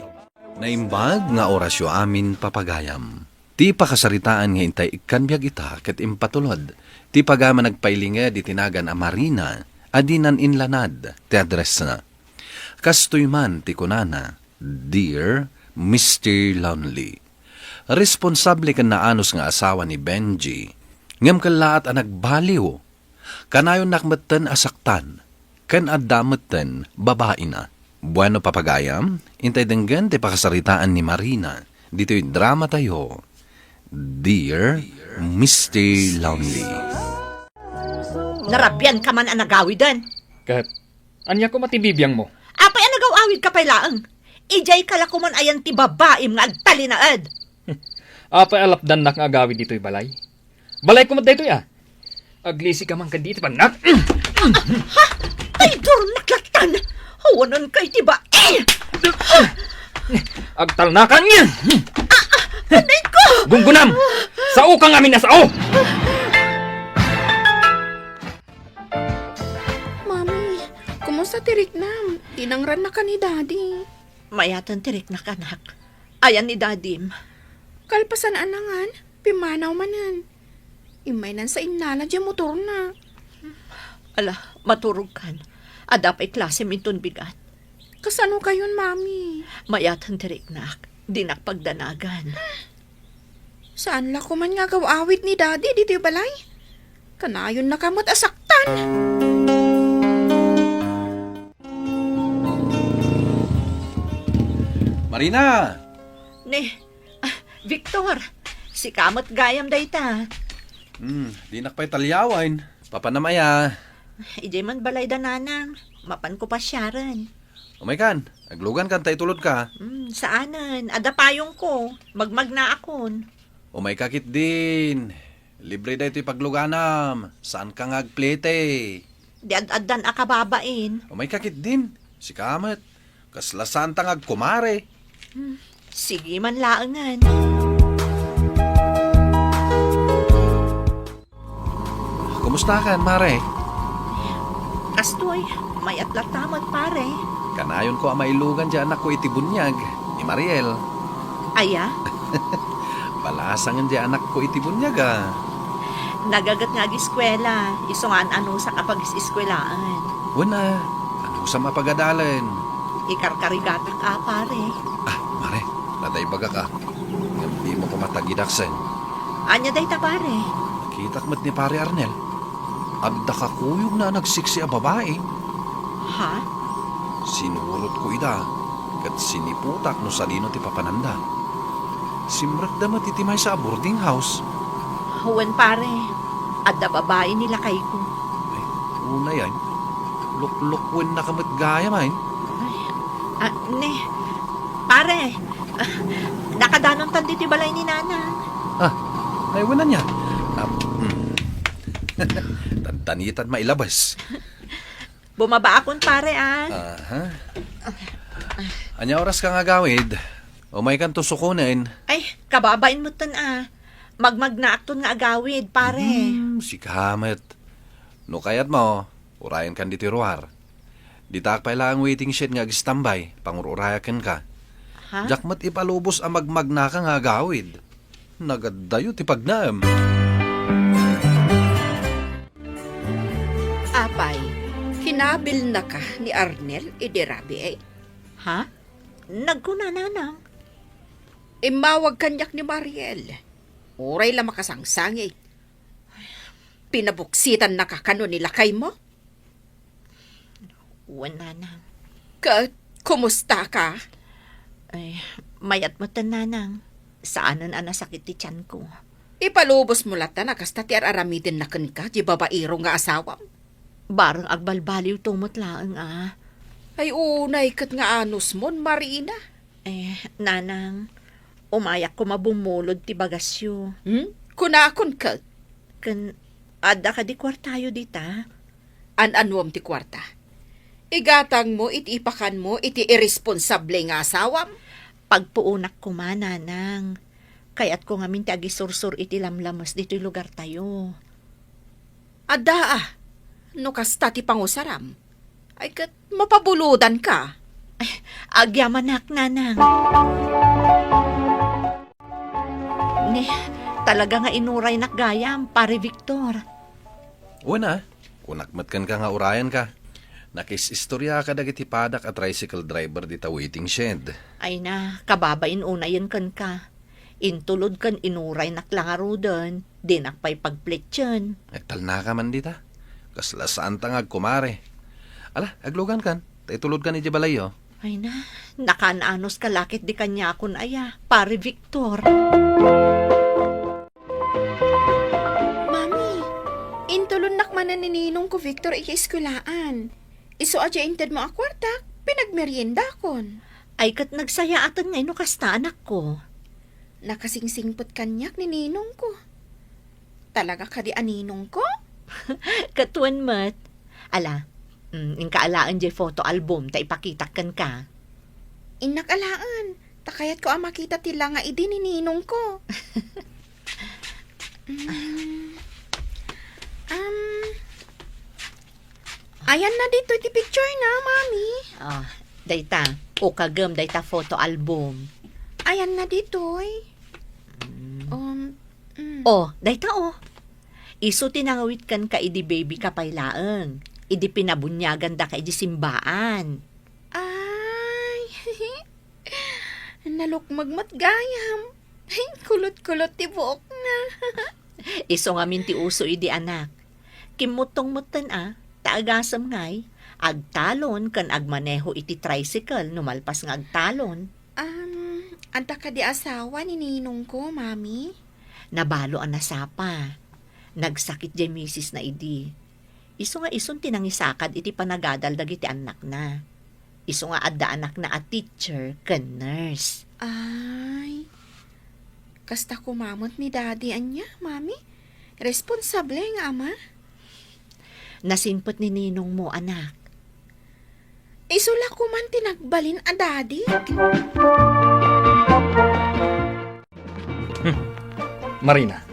Naimbag nga orasyo amin papagayam. Ti pakasaritaan nga intay ikanbyag ita ket impatulod. Ti pagama nagpailinga di tinagan a Marina, adinan inlanad, ti address na. Kastoy man ti kunana, Dear Mr. Lonely. Responsable kan naanos nga asawa ni Benji, ngam kalaat a nagbaliw. Kanayon nakmeten asaktan, kan adameten babae na. Bueno papagayam, intay denggan ti pakasaritaan ni Marina, dito'y drama tayo. Dear Mr. Lonely. Narabyan ka man ang nagawidan. Kat, anya ko matibibiyang mo. Apay ang nagawawid ka pa'y laang. Ijay kalakuman ayan ti babaim nga agtalinaad. Apay alapdan nak nga agawid dito'y balay. Balay ko mat dito'y Aglisi ka man ka dito pa nak. Ay, durnaklatan! Hawanan kay ti ba? Agtalnakan niya! Panay ko! Gunggunam! Sao ka ngamin na sao! Mami, kumusta tirik nam? Tinangran na ka ni Daddy. Mayatan tirik na kanak. Ayan ni Dadim. Kalpasan anangan, pimanaw manan. Imay nan sa inala dyan motor na. Ala, maturog kan. Adapay klase minton bigat. Kasano kayon, Mami? Mayatan tirik nak. Dinak pagdanagan. Saan la ko man nga gawawit ni Daddy dito yung balay? Kanayon na kamot asaktan. Marina! Victor, si kamot gayam dayta. Di nakpay talyawan. Papanamaya. Ijay man balay dananang. Mapan ko pa siyaran. Umaykan, aglugan kan tay tulod ka. Saanan? Adapayong ko. Magmag na akon. Umay kakit din. Libre da ito'y pagluganam. Saan ka ngagplete? Di ad-adan akababain. Umay kakit din. Si Kamat. Kaslasan tang agkumare. Sige man laangan. Kumusta ka, Mare? Kastoy, may atlatamot pare. Kanayon ko ang mailugan dyan anak ko iti bunyag, ni Mariel. Aya, Palasangan dyan anak ko iti bunyag nagagat nga eskwela. Isungan ano sa kapag iskwelaan. Wala, ano sa mapagadalan? Ikarkarigatak ka pare. Mare, naday baga ka. Hindi mo ko matagidaksen. Anya day ta pare. Kitak mat ni pare Arnel. Agda kakuyog na nagsiksi a babae. Ha? Sinurot ko ida. kat siniputak no salino ti papananda. Simrak da matitimay sa boarding house. Huwan pare, at da babae nila kay ko. Ay, una yan. Luklukwen na kamat gaya man. Ne, pare, nakadanon tan dito balay ni Nanang. Ay, wala niya. Tantanitan mailabas. Bumaba akon pare Aha. Anya oras ka nga gawid? O may kan tusukunin. Ay, kababain mo tan Magmag na akton nga agawid, pare. Si kamet. No kayat mo, urayan kan dito ruhar. Ditak pa lang waiting shed nga agistambay, pangururayakan ka. Ha? Jakmat ipalubos ang magmagna ka nga gawid. Nagadayo ti pagnaam. Apay, hinabil na ka ni Arnel idirabi eh. Ha? Nagkuna Nanang. Imawag kanyak ni Mariel. Uray lang makasangsangay. Pinabuksitan na kakano nila kay mo? Huwan Nanang. Kumusta ka? Ay, mayat mo tan Nanang. Saanan nasakit ti tiyan ko. Ipalubos mo lata na kasta ti aramidin na kan ka, di babairo nga asawa. Barang agbalbaliw tumot laang Ay unay kat nga anos mon, Marina. Nanang, umayak ko mabumulod ti bagasyo. Kunakon ka. Kan, ada ka di kwartayo dita. An-anwam ti kwarta. Igatang mo, itipakan mo, iti irresponsable nga asawam. Pagpuunak ko Nanang. Kaya't ko ngamin ti agisursur iti lamlamas dito'y lugar tayo. Ada no kasta ti pangusaram. Ay kat mapabuludan ka. Agyamanak Nanang. Ne, talaga nga inuray nakgayam, pare Victor. Una, kunakmat kan ka nga urayan ka. Nakis-istorya ka dagiti padak at tricycle driver dita waiting shed. Ay na, kababain unayan kan ka. Intulod kan inuray naklangarudan, dinakpay pagpletsyon. Nagtal na ka man dita. Kasla saan tangag kumare. Ala, aglugan kan. Taitulod ka ni Jabalayo. Ay na, nakanaanos kalakit di kanya akon aya, pare Victor. Mami, intulon nakman na nininong ko Victor ikulaan. Iso adya inted mo akwarta, pinagmerienda kon. Ay kat nagsaya atan ngay no kasta anak ko. Nakasingsingpot kanyak ni ninong ko. Talaga ka di aninong ko? Katuan mat. Ala, inkaalaan jay photo album, ta ipakitakan ka. Inakalaan, takayat ko ang makita tila nga idi ni ninong ko. Ayan na dito iti picture na, Mami. Dayta, o kagam, dayta photo album. Ayan na dito, Dayta Isu tinangawit kan ka idi baby kapaylaeng. Idi pinabunyagan da ka idi simbaan. Ay, nalukmagmat gayam. Kulot-kulot ti buok na. Iso nga minti uso idi anak. Kimutong-mutan taagasam ngay. Agtalon kan agmaneho iti tricycle numalpas nga agtalon. Anta ka di asawa ni ninong ko, Mami? Nabalo ang nasapa. Nagsakit jay misis na idi. Iso nga ison tinangisakad iti panagadal dagiti anak na. Iso nga adda anak na a teacher ken nurse. Ay, kasta kumamot ni daddy anya, Mami? Responsable nga ama? Nasinpot ni ninong mo anak. Isula ko man tinagbalin a daddy. Marina,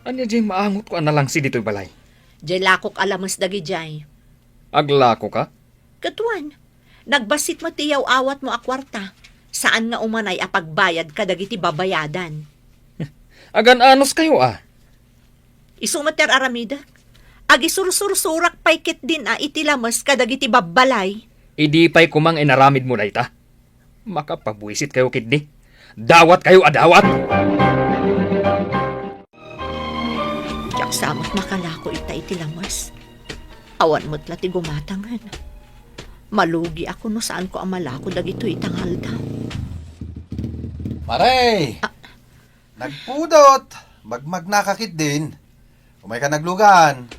anya jay maangot ko na lang si dito'y balay. Jay lakok alamas dagi jay. Aglako ka? Katuan, nagbasit matiyaw awat mo akwarta. Saan nga umanay apagbayad ka dagiti babayadan? Agan-anos kayo Isumater aramida. Agisursursurak paykit din iti lamas kadagiti babbalay. Idi pa'y kumang inaramid mo na ita. Makapabwisit kayo kidni. Dawat kayo adawat! Tiyak samot makalako ita iti lamas. Awan mo't lati gumatangan. Malugi ako no saan ko amala ko dagito itangal daw. Maray! Nagpudot! Magmag nakakit din. Umay ka naglugan.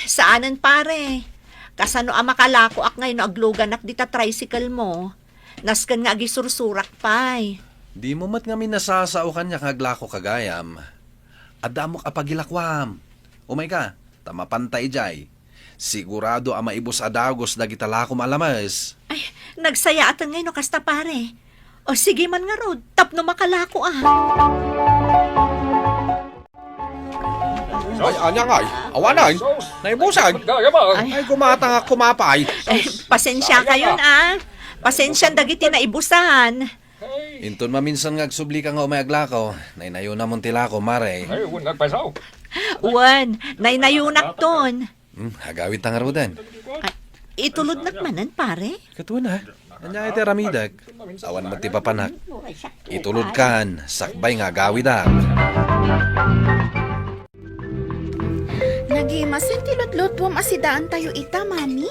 Saanan pare? Kasano makalako ak ngayon no aglugan ak dita tricycle mo. Naskan nga agisursurak pay. Di mo mat nga minasasao kanya kaglako kagayam. Adamok apagilakwam. Umay ka, tamapantay jay. Sigurado ang maibos adagos dagita lakom alamas. Nagsaya atan ngayon no kasta pare. O sige man nga rod, tapno makalako Ay, anya nga, awanay, naibusan. Ay, gumata nga kumapay. Pasensya kayo Pasensya dagiti na ibusan. Inton maminsan nga agsubli ka nga umay aglako. Nainayo na mong tilako, Maray. Wan, naynayunak ton. Hagawit ang arudan. Itulod nagmanan pare. Katuan ha. Anya iti ramidag. Awan mo ti papanak. Itulod kan, sakbay nga gawidak. Nagimasin ti lutlutwam asidaan tayo ita, mami.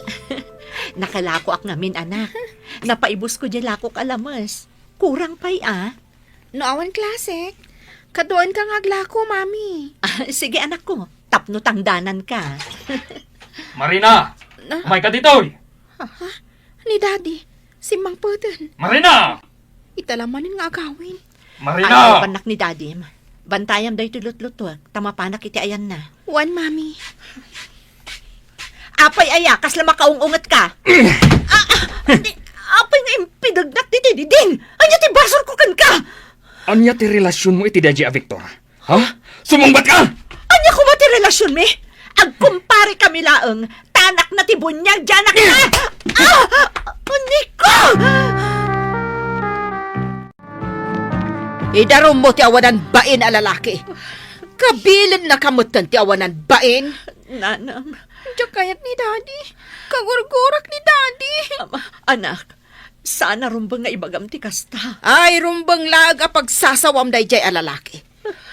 Nakalako ak ngamin anak. Napaibos ko dyan lako kalamas. Kurang pay No awan klase. Kadoon ka ngaglako, mami. Sige anak ko, tapno tangdanan ka. Marina! Umay ka dito! Ni daddy, si Mang Putin. Marina! Italamanin nga agawin. Marina! Panak ni daddy. Bantayam dahi tulot-luto. Tamapanak iti ayan na. Wan, mami. Apay aya, kasla makaungungat ka. Apay nga impidagnak ti diding. Anya ti basor ko kan ka. Anya ti relasyon mo iti dadya, Victor? Ha? Sumungbat ka! Anya ko ba ti relasyon mi? Agkumpare kami laeng. Tanak na ti bunyag, janak na. Niko! Idarom mo ti awanan bain a lalaki. Kabilin na kamutan ti awanan bain. Nanang. Diyo kayat ni daddy. Kagurgurak ni daddy. Anak, sana rumbang nga ibagam ti kasta. Ay, rumbang laga pagsasawam day jay a lalaki.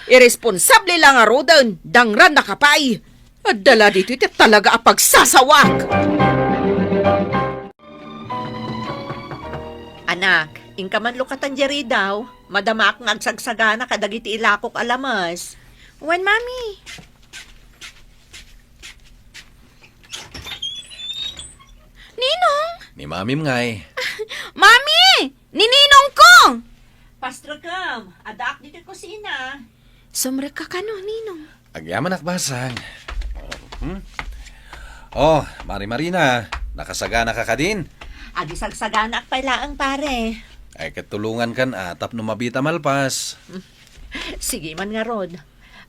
Irresponsable lang a rodan, dangran na kapay. At dala dito iti talaga a pagsasawak. Anak, ingkaman lukatan jeri daw. Madamak ng agsagsagana kadagiti ilakok alamas. Wan, mami. Ninong! Ni mamim ngay. Mami! Nininong ko! Pastragam, adak dito kusina. Sumrek ka kano, Ninong. Agyaman akbasang. Oh, Marina, nakasagana ka din. Agisagsagana ak pailaang pare. Ay katulungan kan atap no mabita malpas. Sige man nga rod.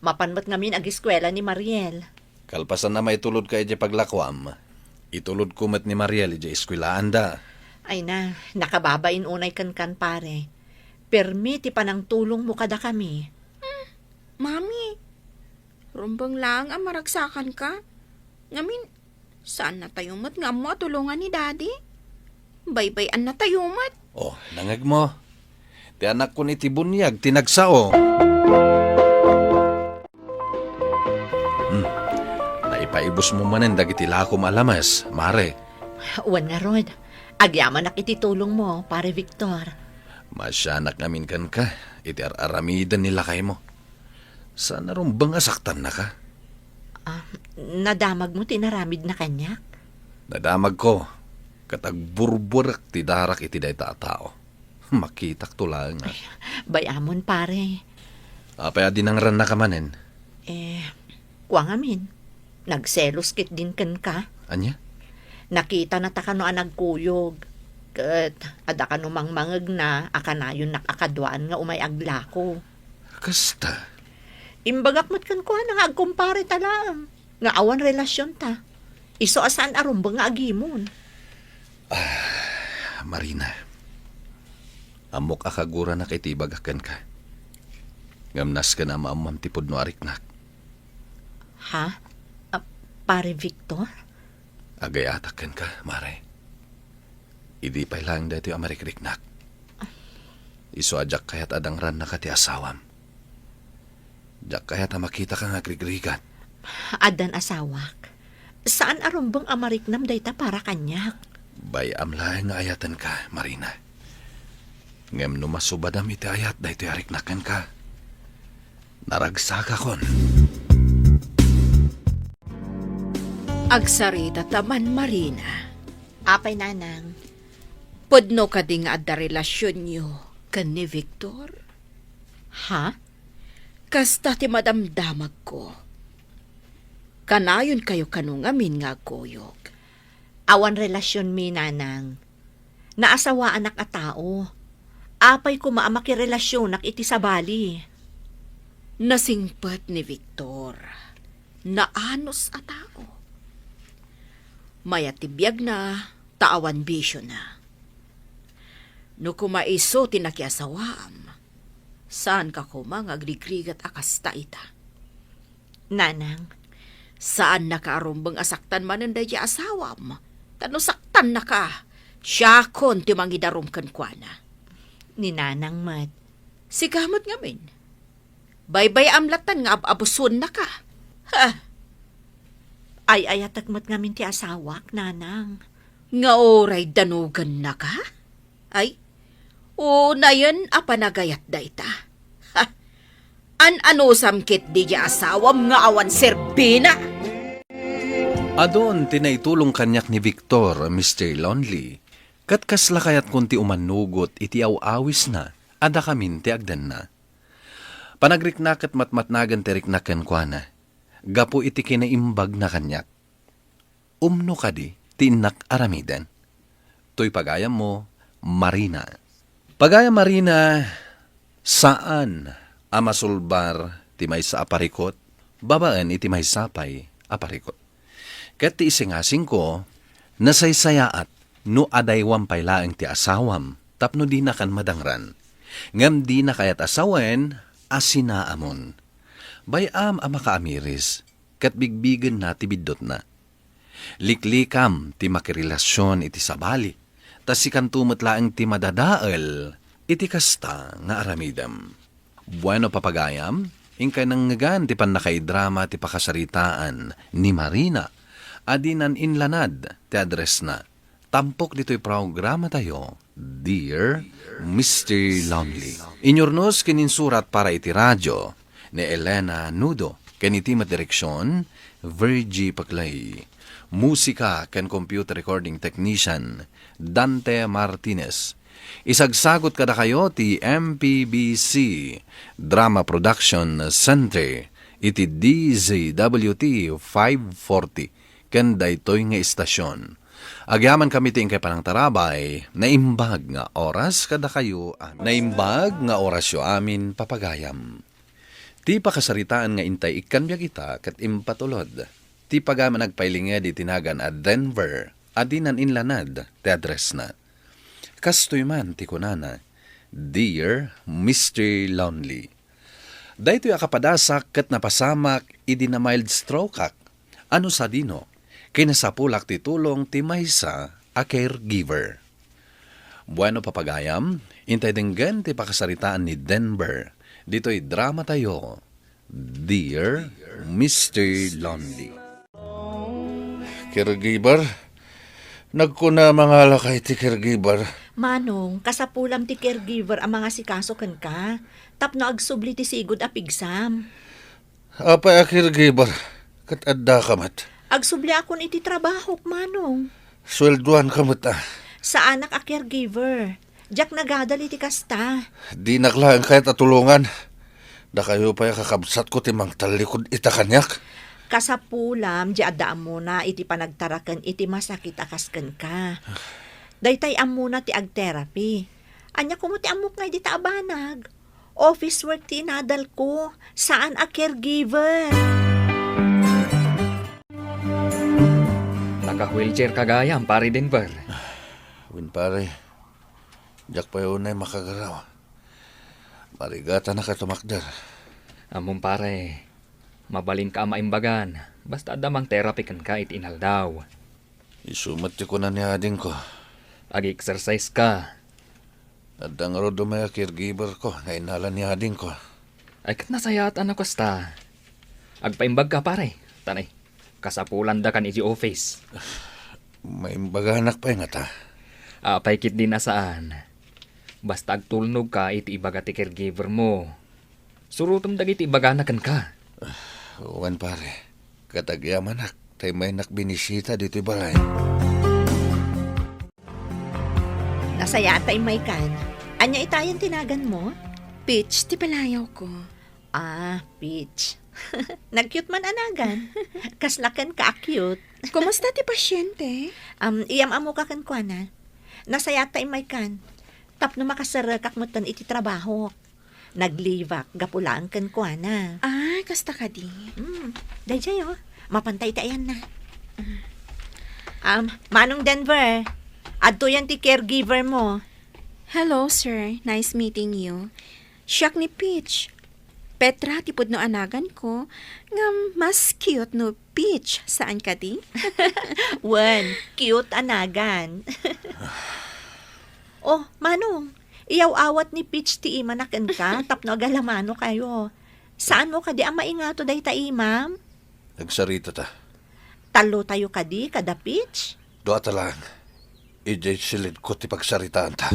Mapanmat ngamin ag-eskwela ni Mariel. Kalpasan na may tulod ka iti paglakwam. Itulod kumat ni Mariel iti eskwelaan da. Ay na, nakababain unay kan pare. Permiti pa ng tulong mo kada kami. Mami, rumbang lang ang maragsakan ka. Ngamin, saan na tayo mat nga mo tulungan ni daddy? Baybayan na tayo mat. Oh, nangag mo. Ti anak ko ni tibunyag, tinagsao. Naipaibos mo manen dagiti lakom alamas, Mare. Uwan nga rod. Agyaman nak ititulong mo, pare Victor. Masyanak namin kan ka, iti aramidan nila kay mo. Sana rumbang asaktan na ka. Nadamag mo tinaramid na kanya? Nadamag ko, katagburburak ti darak iti day tao. Makitak tulang. Bayamon pare. Apay adinangran na ka manen. Kuwang amin. Nagselos kit din kan ka. Anya? Nakita na ta kano nagkuyog. Kat ada kano mangmangag na akanayon nakakadwaan nga umay aglako. Kasta. Imbagak mat kan kuha nga agkumpare talang. Nga awan relasyon ta. Iso asan arumbang nga agimon. Marina. Amok akagura na kay tibagakan ka. Gamnas ka na maamam tipod no ariknak. Ha? Pare Victor? Agayatakan ka, Mare. Idi pa lang dito yung amarikriknak. Iso ajak kayat adangran na ka ti asawam. Jak kayat makita ka nga grigrigan. Adan asawak. Saan arumbang amariknam dayta para kanyak? Bayam laeng nga ayatan ka, Marina. Ngem no masubadam iti ayat da iti ariknakan ka. Naragsak akon. Agsarita taman, Marina. Apay, nanang. Pudno ka di nga adda relasyon nyo kan ni Victor. Ha? Kasta ti madamdamag ko. Kanayon kayo kanungamin nga goyog. Awan relasyon mi, nanang. Naasawa anak a tao. Apay ko maamakirelasyon nak iti sabali. Nasingpat ni Victor. Naanos a tao. Mayatibiyag na, taawan bisyo na. No kumaiso tinakiasawam, saan ka kumang agrigrigat akasta ita? Nanang, Saan nakaarumbang asaktan man ang daya asawam? Tano saktan na ka, siya kon timangidarum kan kwa na. ni nanang mat. Si kamot ngamin. Baybay amlatan nga abuson na ka. Ha, Ay ayatak mat ngamin ti asawak, nanang. nga oray danugan na ka? Ay, o na yan apanagayat da ita. Ha, ano samkit di ya asawam nga awan serbina? Adon tinaitulong kanyak ni Victor, Mr. Lonely. Kat kasla kayat kunti umanugot iti awis na, ada kamin ti agdan na. Panagriknakat matmatnagan ti riknakan kwa na. Gapo iti kinaimbag na kanyak. Umno ka di, tinak aramidan. To'y pagayam mo, Marina. Pagayam Marina, saan amasulbar ti may sa aparikot, babaan iti may sapay aparikot. Kat ti isingasing ko, nasaysayaat no adaywam paylaeng ti asawam, tapno di na kan madangran. Ngam di na kayat asawen, asinaamon. Bayam makaamiris, kat bigbigan na ti bidot na. Liklikam ti makirelasyon iti sabali, tas sikan tumatlaeng ti madadael, iti kasta nga aramidam. Bueno papagayam, ingkay nang ngagan ti panakaidrama ti pakasaritaan ni Marina, adinan inlanad ti address na. Tampok dito'y programa tayo, Dear Mr. Lonely. Inyornos kininsurat para iti radyo ni Elena Nudo, kanitimat direksyon, Virgie Paclay. Musika ken computer recording technician, Dante Martinez. Isagsagot kada kayo ti MPBC Drama Production Center, iti DZWT 540, ken daytoy nga istasyon. Agyaman kami ting kay panang tarabay, naimbag nga oras kada kayo amin. Naimbag nga oras yo amin papagayam. Ti pakasaritaan nga intay ikanbyag ita kat impatulod. Ti pagama nagpailinga di tinagan at Denver, adinan inlanad, ti address na. Kastoy man ti kunana, Dear Mr. Lonely. Daytoy akapadasak kat napasamak idi na mild stroke ak. Ano sa dino? Kinasapulak ti tulong ti maysa a caregiver. Bueno papagayam, intay denggan ti pakasaritaan ni Denver. Dito'y drama tayo, Dear Mr. Lonely. Caregiver? Nagkuna mga lakay ti caregiver. Manong, kasapulam ti caregiver ang mga sikaso kan ka. Tapno agsubli ti sigod a pigsam. Apa a caregiver? Kat adda kamat. Agsubli akon iti trabaho, manong. Swelduan kamat ah. Sa anak a caregiver. Diyak nagadal iti kasta. Di naklaan kahit atulungan. Da kayo pa kakabsat ko timang talikod ita kanyak. Kasapulam, di adaan mo na iti panagtarakan iti masakit akaskan ka. Daytay amuna ti ag-therapy. Anya ko mo ti amok nga iti taabanag. Office work ti inadal ko. Saan a caregiver? Naka-wheelchair kagayam, pare Denver. Win pare, jak pa yun ay makagaraw. Marigata na katumakdar. Among pare, mabalin ka maimbagan. Basta adamang therapy kan ka iti inaldaw. Isumati ko na ni ading ko. Ag-exercise ka. Adang rodo may caregiver ko na inalan ni ading ko. Ay kat nasayatan ako sta. Agpaimbag ka pare. Tanay, kasapulan da kan iti office. May baganak pa nga ta. Apay kit din asaan. Basta agtulnog ka, iti ibaga ti caregiver mo. Surutom dagiti ibaganakan ka. Wan pare, katagyaman tay may nakbinisita dito balay. Nasaya tay may kan. Anya itayan tinagan mo? Peach, ti palayaw ko. Ah, Peach. Nag-cute man anagan. Kaslakan ka cute. Kumusta ti pasyente? Iyam amo ka kan kuana. Nasaya tay may kan. Tapno makasarakak mo tan iti trabaho. Naglivak, gapulaan kan kuana. Ah, kasta ka di. Dayjay oh. Mapantay tayan na. Manong Denver. Adto yan ti caregiver mo. Hello, sir. Nice meeting you. Siyak ni Peach. Petra, tipod no anagan ko. Nga mas cute no Peach. Saan ka di? Wen, cute anagan. Oh, Manong. Iyaw awat ni Peach ti imanakan ka. Tapno agalamano kayo. Saan mo kadi ang maingato day ta imam? Nagsarita ta. Talo tayo kadi kada Peach? Doa ta lang. Ijay silid ko ti pagsaritaan ta.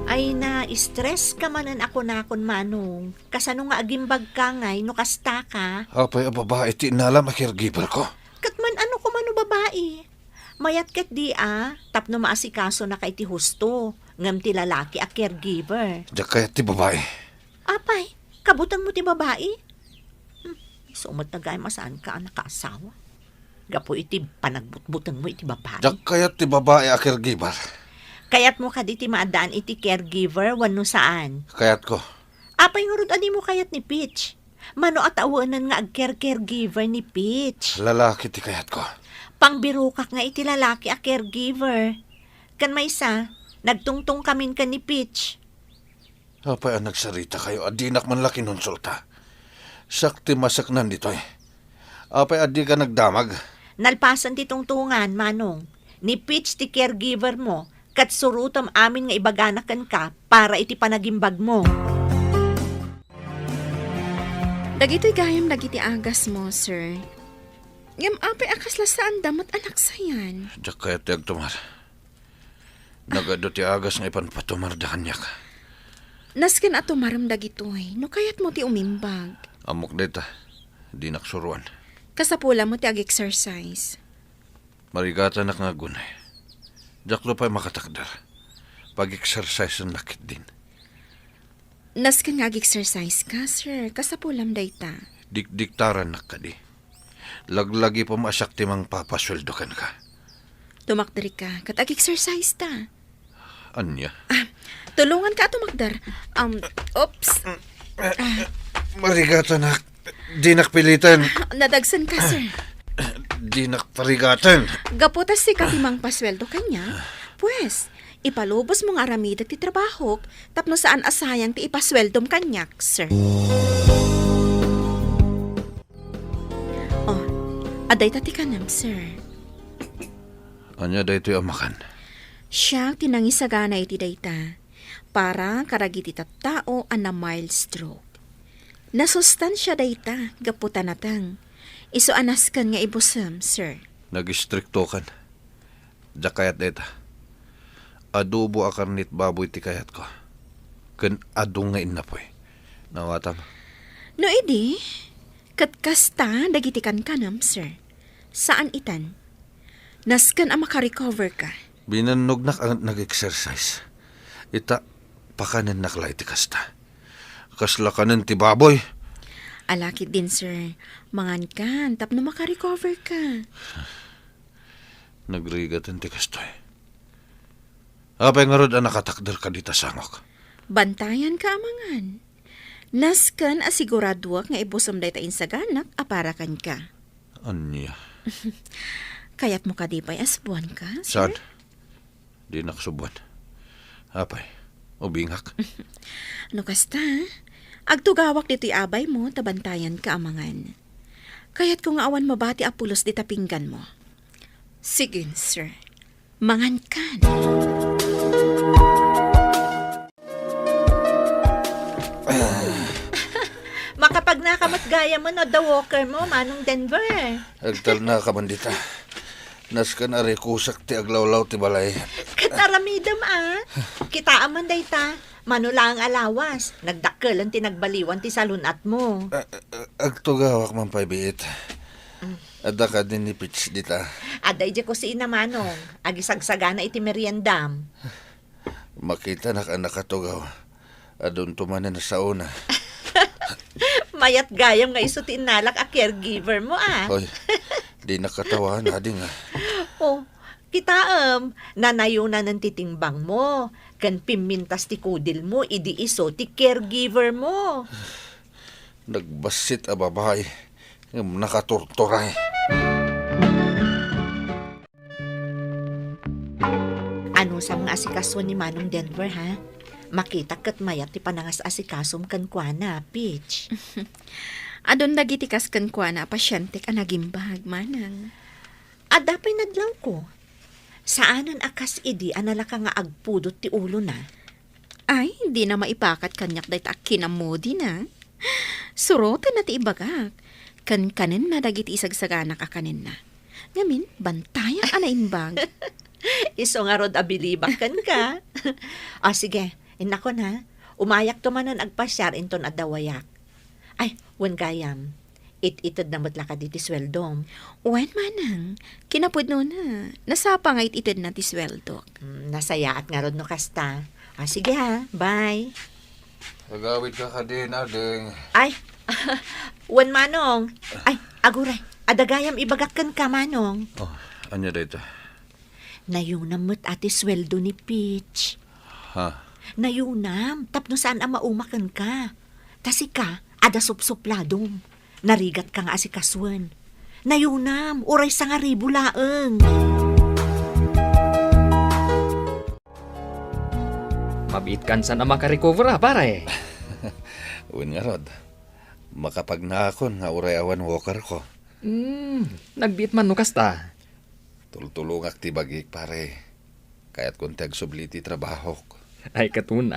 Ay na, stress ka manan ako na akon Manong. Kasano nga agimbag ka ngay no kasta ka? Apay a babae ti inalam a caregiver ko. Katman ano ko mano babae? Mayat ket di tapno maasikaso na kay ti husto. Ngam ti lalaki a caregiver. Diyak kaya ti babae. Apay, kabutang mo ti babae? Sumot na gay masaan ka nakaasawa. Gapo iti panagbutbutang mo iti babae. Diyak kaya ti babae a caregiver. Kayat mo ka di ti maadaan iti caregiver wano saan. Kayat ko. Apay ngurod ani mo kayat ni Peach. Mano at awanan nga ag-caregiver ni Peach. Lalaki ti kayat ko. Pangbirukak nga iti lalaki a caregiver. Kan may isa, nagtungtong kamin ka ni Peach. Apay ang nagsarita kayo, adinak man laki nunsulta. Sakti masaknan dito eh. Apay adi ka nagdamag. Nalpasan ti tungtungan, Manong. Ni Peach ti caregiver mo, kat surutom amin nga ibaganakan ka para iti panagimbag mo. Dagito'y gayam dagiti agas mo, sir. Ngam apay akas lasaan damot anak sayan. Diyak kaya ti agtumar. Nagado ti agas nga ipan patumar da kanyak. Nasken ato maram dagitoy, no kayat mo ti umimbag. Amok dita, di naksuruan. Kasapula mo ti ag-exercise. Marigata nak nga gunay. Diyak lo pa'y makatakdar. Pag-exercise ang nakit din. Nasken nga ag-exercise ka, sir. Kasapulam dayta. Dikdiktaran nak ka di. Laglagi pa maasyak timang papasweldo kan ka. Tumakdari ka, kat ag-exercise ta. Anya? Tulungan ka ato magdar. Oops. Marigata nak. Di nakpilitan. Nadagsan ka, sir. Di nakparigatan. Gaputas si katimang pasweldo kanya. Pues, ipalubos mong aramida ti trabaho, tapno saan asayang ti ipasweldom kanyak, sir. Oh, aday tati kanam, sir. Anya da ito'y amakan. Siya tinangisagana iti dayta para karagiti tattao an na mild stroke. Nasustansya dayta gaputan natang. Iso anaskan nga ibusam, sir. Nag-istrikto kan. Diyak kayat dita. Adobo a karnit baboy ti kayat ko. Kan adong nga inapoy. Nawatam. No edi, katkasta dagiti kan kanam, sir. Saan itan? Naskan ang makarecover ka. Binanog nak ang nag-exercise. Ita, pakanan naklay ti kasta. Kasla kanan ti baboy. Alakit din, sir. Mangan kan, tapno makarecover ka. Nagrigatan ti kastoy. Apay nga rod ang nakatakdar ka dita sangok. Bantayan ka amangan. Naskan asiguraduak nga ibusom day ta insaganak aparakan ka. Anya? Kayat mo ka di pa'y asbuan ka, Saan? sir? Di nakasubuan. Apay, ubingak. No kasta, agtugawak dito'y abay mo, tabantayan ka amangan. Kaya't kung awan mabati apulos di tapinggan mo. Sige, sir. Mangan kan. Makapag nakamat gaya mo no, the walker mo, Manong Denver. Agtal na ka man dita. Nas ka na rekusak ti aglawlaw ti balay. Kataramidam Kita aman dayta. Manula ang alawas. Nagdakkelan ti nagbaliwan ti salunat mo. Agtugawak man paibiit. Ada ka din ni Pitch dita. Aday di ko si ina Manong. Agisagsagana iti meriendam. Makita na ka nakatugaw. Adun tumanan na sa una. Mayat gayam nga iso ti inalak a caregiver mo Hoy, di nakatawa na di nga. Oh, kita nanayunan ng titimbang mo. Kan pimintas ti kudil mo, idi iso ti caregiver mo. Nagbasit a babae. Nakaturturay. Ano sa mga asikaso ni Manong Denver, ha? Makita kat mayat ti panangas asikasom kan kuana, Peach. Adon dagiti kas kan kwa na pasyente ka nagimbag, Manang. Adapay nadlaw ko. Saanan akas idi anala ka nga agpudot ti ulo na? Ay, hindi na maipakat kanyak dahi ta kinamodi na. Surotan na ti ibagak. Kanin na dagiti isagsagana ka kanin na. Ngamin, bantayan anaimbag. Iso nga rod abilibak kan ka. O sige, inako na. Umayak to manan agpasyar inton adawayak. Ay, wen gayam. It-itad na matla ka diti sweldom. Wen, Manang, kinapudno na. Nasapa nga ititid na ti sweldo. Nasayaat nga rod no kasta. O sige ha, bye. Nagawid ka din, ading. Ay, wen Manong. Ay, aguray. Adagayam ibagak kan ka, Manong. Oh, anya dito? Nayunam mo't ati sweldo ni Peach. Ha? Nayunam, tapno saan ang maumakan ka. Tasi ka, ada supsupladong. Narigat ka nga asikaswan. Nayunam, uray sa nga ribu laeng. Mabit kan saan ang makarecover pare. Uwin nga rod. Makapagnakon nga uray awan walker ko. Nagbiit man no kasta. Tultulungak ti bagik pare. Kaya't kung subli ti trabaho ko. Ay katun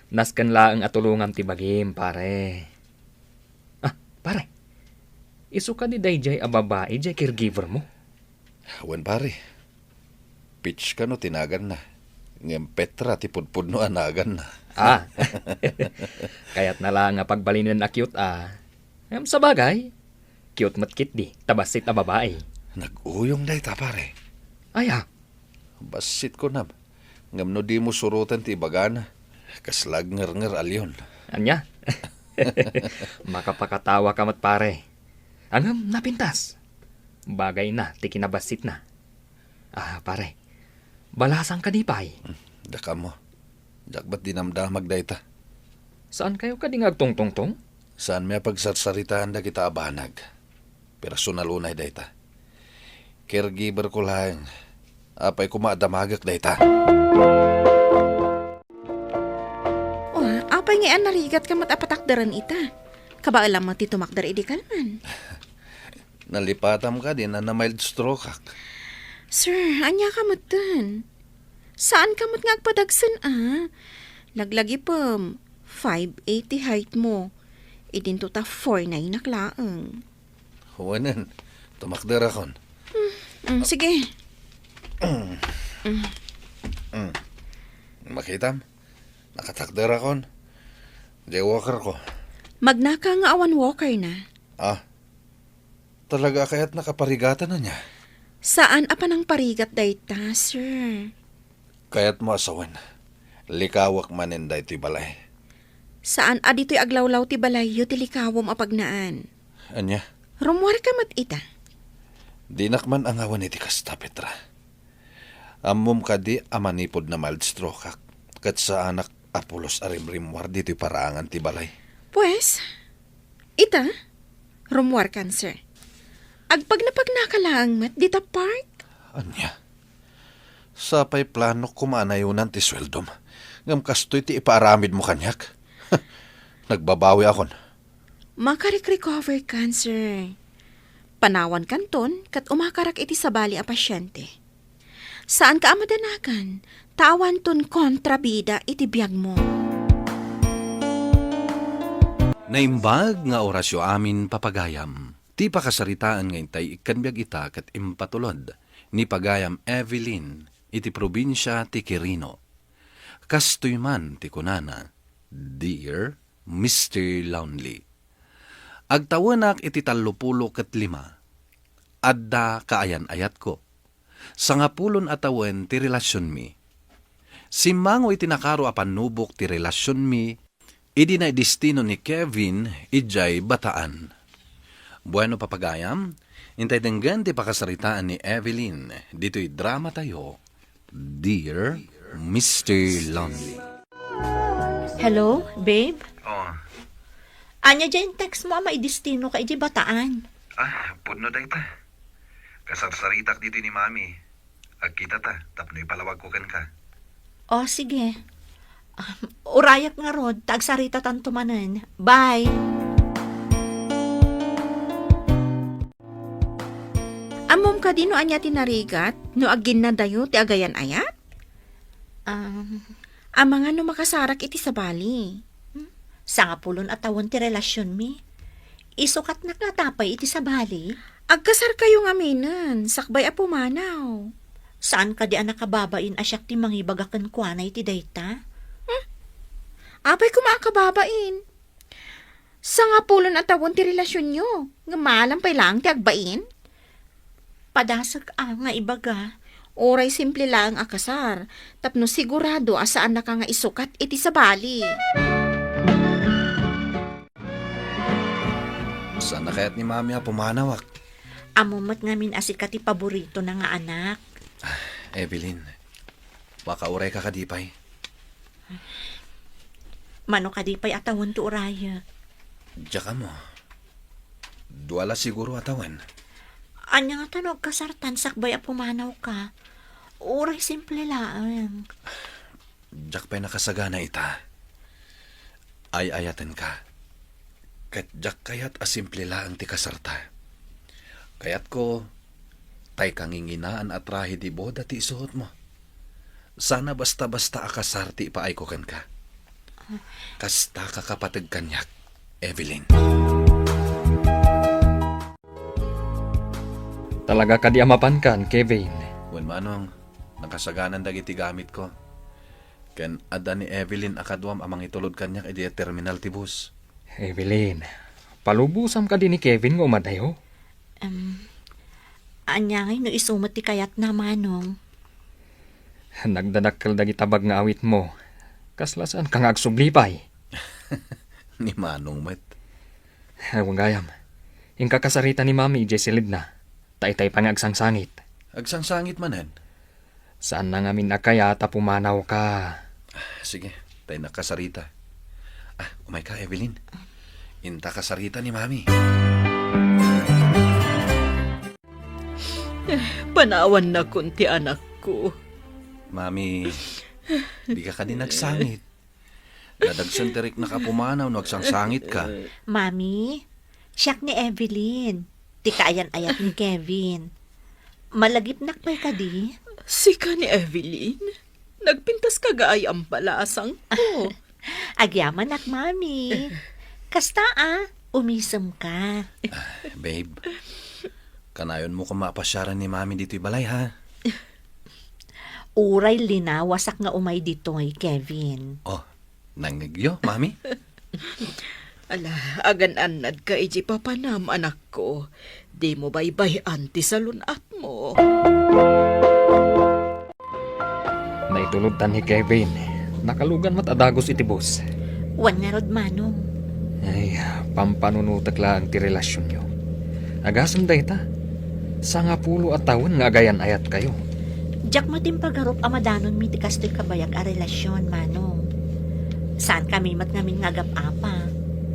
naskan laang atulungan ti bagim pare. Pare. Isu ka ni dayjay a babae jay caregiver mo. Awan pare. Pitch ka no tinagan na. Ngem Petra ti pudpud no anagan na. Kaya't na lang nga pagbalinin na cute sa bagay. Cute matkit di, tabasit a babae. Nag-uyong day ta pare. Ay Basit ko na. Ngam no di mo surutan ti bagana. Kaslag nger alyon. Anya? Makapakatawa ka mat pare. Angam napintas. Bagay na, ti kinabasit na. Pare. Balasang kadipay. Daka mo. Dakbat dinamdamag day ta. Saan kayo kadingag tong-tong-tong? Saan may pagsarsaritaan da kita abanag. Personal unay day ta. Caregiver ko lang. Apay kumadamagak day ta. Apay nga narigat ka matapatakdaran ita. Kabaalam mo ti tumakdar idi kalman. Nalipatam ka din na mild stroke ak. Sir, anya ka matan? Saan ka mat nga agpadagsan Laglagi pa, 5'80" height mo. Idin to ta 4'9" naklaang. Huwanan, tumakdar akon. Sige. Makitam, nakatakdar akon. Jaywalker ko. Magnaka nga awan walker na. Talaga kaya't nakaparigatan na niya. Saan apa nang parigat dayta, sir? Kaya't mo asawan. Likawak manin day ti balay. Saan adito'y aglawlaw ti balayo ti likawom apagnaan? Anya? Rumwar ka mat ita. Dinakman ang awan iti kasta, Petra. Amom ka di amanipod na mild stroke ak. Kat sa anak Apolos arimrimwar dito'y paraangan ti balay. Pues, ita, rumwar kan, sir. Agpag napagnakalaang mat, dita park? Anya? Sapay plano kumanayunan ti sweldom. Ngam kastoy ti ipaaramid mo kanyak. Nagbabawi akon. Makarik-recover kan, sir. Panawan kanton, kat umakarak iti sabali a pasyente. Saan ka amadanakan? Tawan ton kontrabida iti biyag mo. Naimbag nga orasyo amin papagayam. Ti pakasaritaan nga intay ikanbiag ita kat impatulod ni pagayam Evelyn iti probinsya ti Quirino. Kastoy man ti kunana, Dear Mr. Lonely. Agtawanak iti 35 adda kaayan ayat ko. Sangapulon atawen ti relasyon mi. Simango iti nakaro apan nubok ti relasyon mi, idi na destino ni Kevin ijay bataan. Bueno papagayam, intay denggan ti pakasaritaan ni Evelyn, dito'y drama tayo, Dear Mr. Lonely. Hello, babe? Oh, Anya dyan text mo ama idestino ka iti bataan. puno day ta. Kasarsaritak dito ni Mami. Agkita ta, tapno ipalawag ko kan ka. O, sige. Urayak nga rod, tagsarita tanto manan. Bye! Amom ka di no anya tinarigat, no agin na dayo ti agayan ayat? Amang no makasarak iti sabali. Sangapulon atawon ti relasyon mi. Isukat nakatapay iti sabali. Agkasar kayo nga minan, sakbay a pumanaw. Saan ka di anak kababain asyak ti mangibagakan kuanay ti dayta? Apay kumakababain. Sa nga pulon at tawon ti relasyon nyo, nga malampay lang ti agbain. Padasag nga ibaga. Oray simple lang akasar, tapno sigurado asaan na ka nga isukat iti sabali. Saan na kaya't ni Mami pumanawak? Amumat ngamin asikat ti paborito na nga anak. Evelyn, baka uray ka kadipay. Mano ka di pa'y atawon to uraya. Diya mo. Duwala siguro atawan. Anya nga tanog kasartan sakbay a pumanaw ka. Uray simple lang. Diyak pa'y nakasagana ita. Ay-ayatan ka. Kat diyak kayat asimple lang ti kasarta. Kayat ko, tay kanginginaan at rahi di boda ti isuot mo. Sana basta-basta akasar ti ipaay ko kan ka. Kasta kakapatag kanyak, Evelyn. Talaga ka di amapan kan, Kevin. Wen manong, nakasaganan dagiti gamit ko. Ken ada ni Evelyn akadwam amang itulod kanyak iti terminal ti bus. Evelyn, palubusam ka din ni Kevin nga umadayo. Anya ngay no isumat ti kayat na manong. Nagdadakkel dagi tabag nga awit mo. Kaslasan kang agsuglipay. Ni manong met. Ewan gayam. Ingka kasarita ni Mami Jesselid na. Tay-tay pa nga agsangsangit. Agsangsangit manen. Saan na nga minakayata pumanaw ka? Sige, tay nakasarita. Umay ka, Evelyn. Inta kasarita ni Mami. Panawan na kunti anak ko. Mami, di ka din nagsangit. Dadagsan tirik na kapumanaw, nagsangsangit ka. Mami, siyak ni Evelyn. Ti kaayan-ayat ni Kevin. Malagip nakpay ka di? Sika ni Evelyn. Nagpintas ka gaay ang palasang ko. Agyaman nak, Mami. Kasta umisem ka. Babe, kanayon mo kung mapasyaran ni Mami dito'y balay, ha? Uray linawasak nga umay ditoy, Kevin. Oh, nangigyo, Mami? Ala, agan-anad ka iji papanam anak ko. Di mo baybay-an ti salunat mo. Naitulutan ni Kevin. Nakalugan mat adagos iti bus. Wan nga rod manong. Ay, pampanunutak lang ti relasyon nyo. Agasam day ta. Sa nga pulo at taon nga agayan ayat kayo. Diyak matimpagarup amadanon mi ti kastoy kabayag a relasyon, manong. Saan kami mat ngamin ngagap-apa?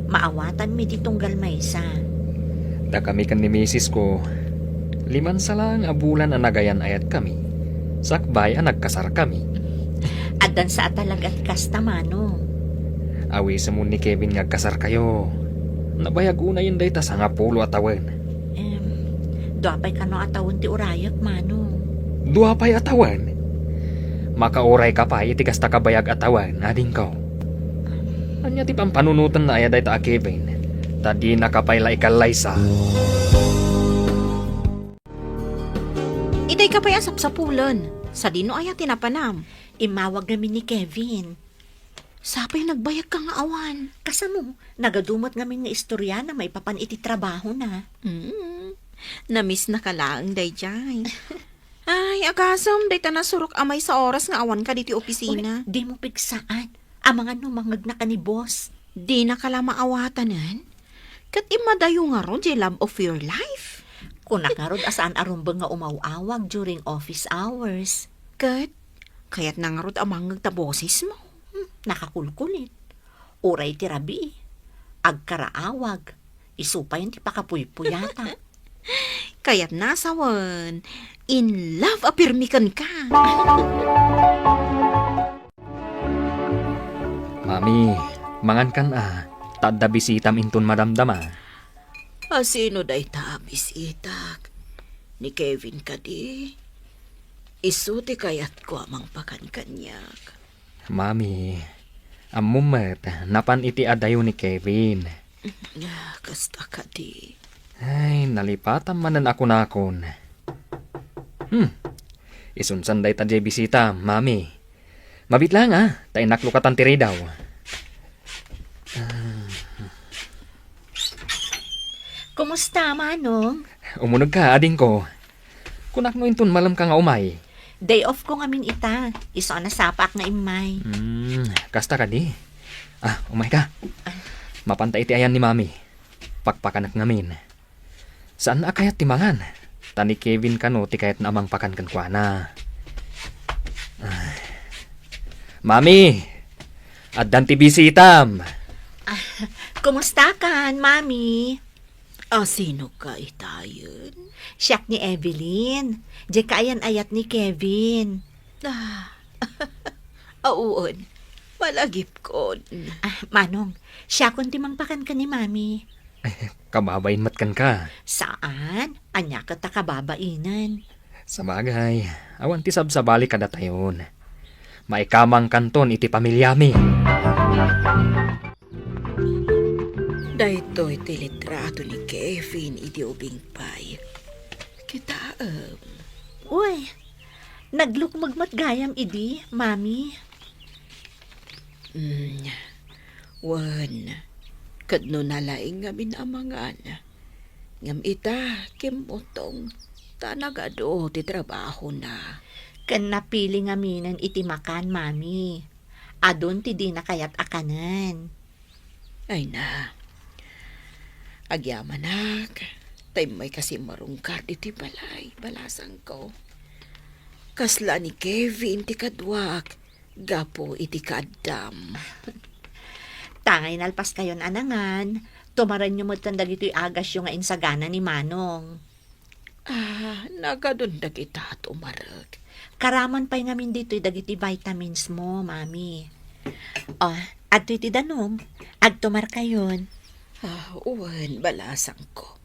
Maawatan mi ti tunggal maysa. Da kami kan ni misis ko, 5 salang a bulan a nagayan ayat kami. Sakbay a nagkasar kami. Addan sa talaga ti kasta, manong. Awi sa mo ni Kevin ngagkasar kayo. Nabayag una yun day ta sa nga pulo at tawen. Duapay ka no atawon ti urayak, manong. Duapay atawan. Makauray ka pa iti kasta kabayag atawan, ading ko. Anya ti pampanunutan na aya dayta a Kevin. Tadi nakapayla ikalaysa. Iday ka pa yung sapsapulan. Sa dino aya tinapanam. Imawag namin ni Kevin. Sapay nagbayag ka nga awan. Kasano, nagadumot ngamin nga istorya na may papan iti trabaho na. Namiss na ka lang, dayjay. Ay, agasam, day ta nasurok amay sa oras nga awan ka diti opisina. Uy, di mo pigsaan. Ang mga numangag na ka ni boss. Di na ka lang maawatanan. Kat imadayo nga ron, love of your life. Kung nakarod asaan arumbang nga umawawag during office hours. Kat, kaya't nangarod amang nagtabosis mo. Nakakulkulit. Uray ti rabi. Agkaraawag. Isupayan ti pakapuypuyata. Kaya't nasawan. In love apirmikan ka. Mami, mangan kan tadda bisitam inton madamdama. Sino day ta bisitak? Ni Kevin ka di? Isuti kayat ko amang pakan kanyak. Mami, amumet, napan iti adayo ni Kevin. Kasta ka di. Ay, nalipatan manan ako nakon. Isunsan day tadya bisita, mami. Mabit lang tayo naklukatan tiri daw. Kumusta, Manong? Umunog ka, ading ko. Kunak no inton malam ka nga umay. Day off ko ngamin ita. Iso na sapak na imay. Kasta ka di. Umay ka. Mapantay iti ayan ni mami. Pakpakanak ngamin. Saan na kayat timangan? Tani Kevin kano ti kayat na amang pakan kan kwa na. Mami! Addan ti bisitam! Kumusta kan, Mami? Sino ka itayon? Siyak ni Evelyn. Di kaayan ayat ni Kevin. Auon. Malagip ko. Manong, siya kun timangpakan ka ni Mami. Kababain matkan ka. Saan? Anya ka ta kababainan. Sabagay, awan ti sabsabali kada tayon. Maikamang kanton iti pamilyami. Dahito iti litrato ni Kevin iti ubing pay. Kita, Uy, naglukmagmat gayam idi, Mami. Wan, kadno nalaing nga minamangan. Ngam ita, kimutong, tanagado ti trabaho na. Kan napili nga minan iti makan, Mami. Adon ti di na kayat akanan. Ay na, agyamanak, tay may kasi marungkar iti balay, balasang ko. Kasla ni Kevin ti kadwak, gapo iti kaddam. Tangay nalpas kayon anangan, tumaran nyo mo tandag ito'y agas yung nga insagana ni Manong. Nagadundag ita at umarag. Karaman pa'y ngamin dito'y dagiti vitamins mo, Mami. Adto iti danom, agtumar kayon. Uwan, balasang ko.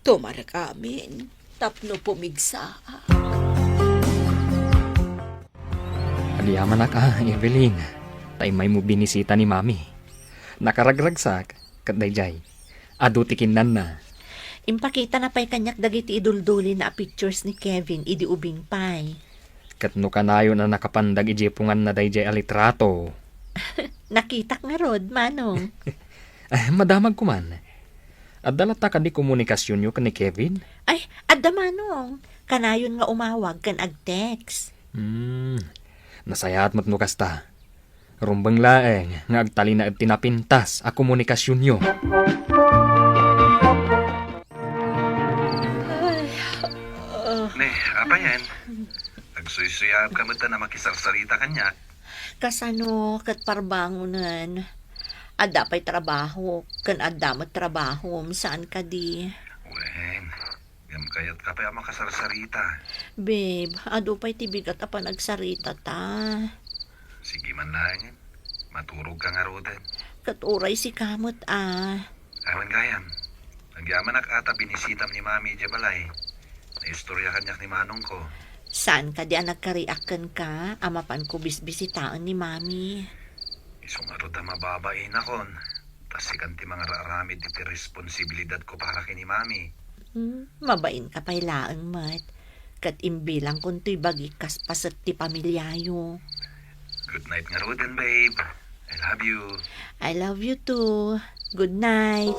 Tumarag amin, tapno pumigsa. Aliyaman na ka, Evelyn. Tay may mo binisita ni mami. Nakaragragsak, kadayjay. Adu tikinan na. Impakita na pa'y kanyak dagiti idulduli na pictures ni Kevin idi ubing pay. Katno kanayo na nakapandag ijepungan na dayjay alitrato. Nakitak nga rod, Manong. Madamag kuman. At dalata ka di komunikasyon nyo ka ni Kevin? Ay, adda Manong. Kanayon nga umawag kan ag-text. Nasayaat mo't no kasta. Rumbang laeng nga agtali na tinapintas a komunikasyon nyo. Ne, apa yan? Nagsuyusuyab ka mo na makisarsarita kanya. Kasano kat parbangunan. Adda pa'y trabaho. Kan adda mo't trabaho. Saan ka di? Wen, gam kayat ka pa makasarsarita. Babe, ado pa'y tibigat apa nagsarita ta. Sige man lang. Maturog ka nga roden. Katuray si kamot Awan gayam. Nagyaman ata binisitam ni Mami Jabalay. Naistorya kanyak ni Manong ko. Saan ka di nagkariakan ka? Amapan ko bisbisitaan ni Mami. Isong aro ta mababain akon. Tas ikan ti mga raramid iti responsibilidad ko para kini mami. Mabain ka pa'y laang, mat. Kat imbilang kung to'y bagikas pasat ti pamilyayo. Good night nga Roden, babe. I love you. I love you too. Good night.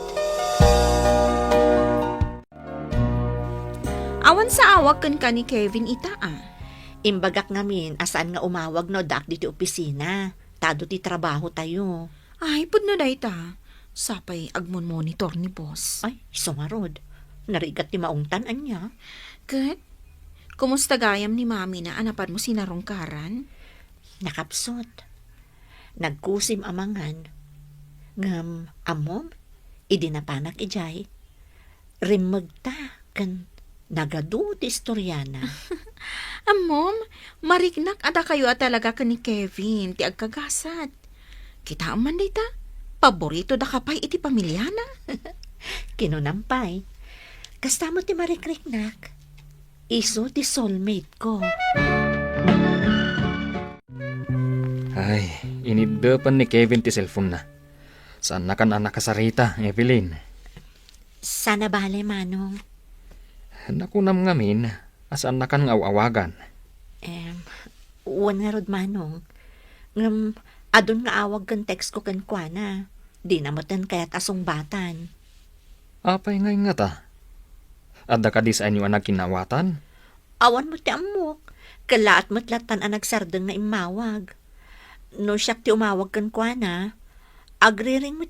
Awan sa awag kan ka ni Kevin ita Imbagak ngamin, asaan nga umawag no dak di ti opisina. Tado ti trabaho tayo. Ay, pudno dayta. Sapay agmon monitor ni boss. Ay, isungarod. Narigat ti maungtan anya. Kat, kumusta gayam ni mami na anapan mo sinarongkaran? Nakapsot. Nagkusim amangan. Ngam, amom, idinapanak ijay. Rimagta, kan nagadu ti istoryana. Amom, mariknak ada kayo at talaga ka ni Kevin, ti agkagasat. Kita man dayta, paborito da kapay iti pamilyana. Kinunampay. Kasta mo ti marikriknak. Iso ti soulmate ko. Ay, inidapan ni Kevin ti cellphone na. Saan na kan anak kasarita, Evelyn? Sana bale, Manong. Nakunam ngamin, asaan na kan awawagan. Uwan nga rod, Manong. Ngam, adon nga awag kan text ko kan Kwana. Di namatan kaya't asong batan. Apay ngay nga ta. Adda ka di sa inyo anak kinawatan? Awan mo ti amok. Kalaat mo't latan ang nagsardang nga imawag. No siyak ti umawag kan Kwana, agriring mo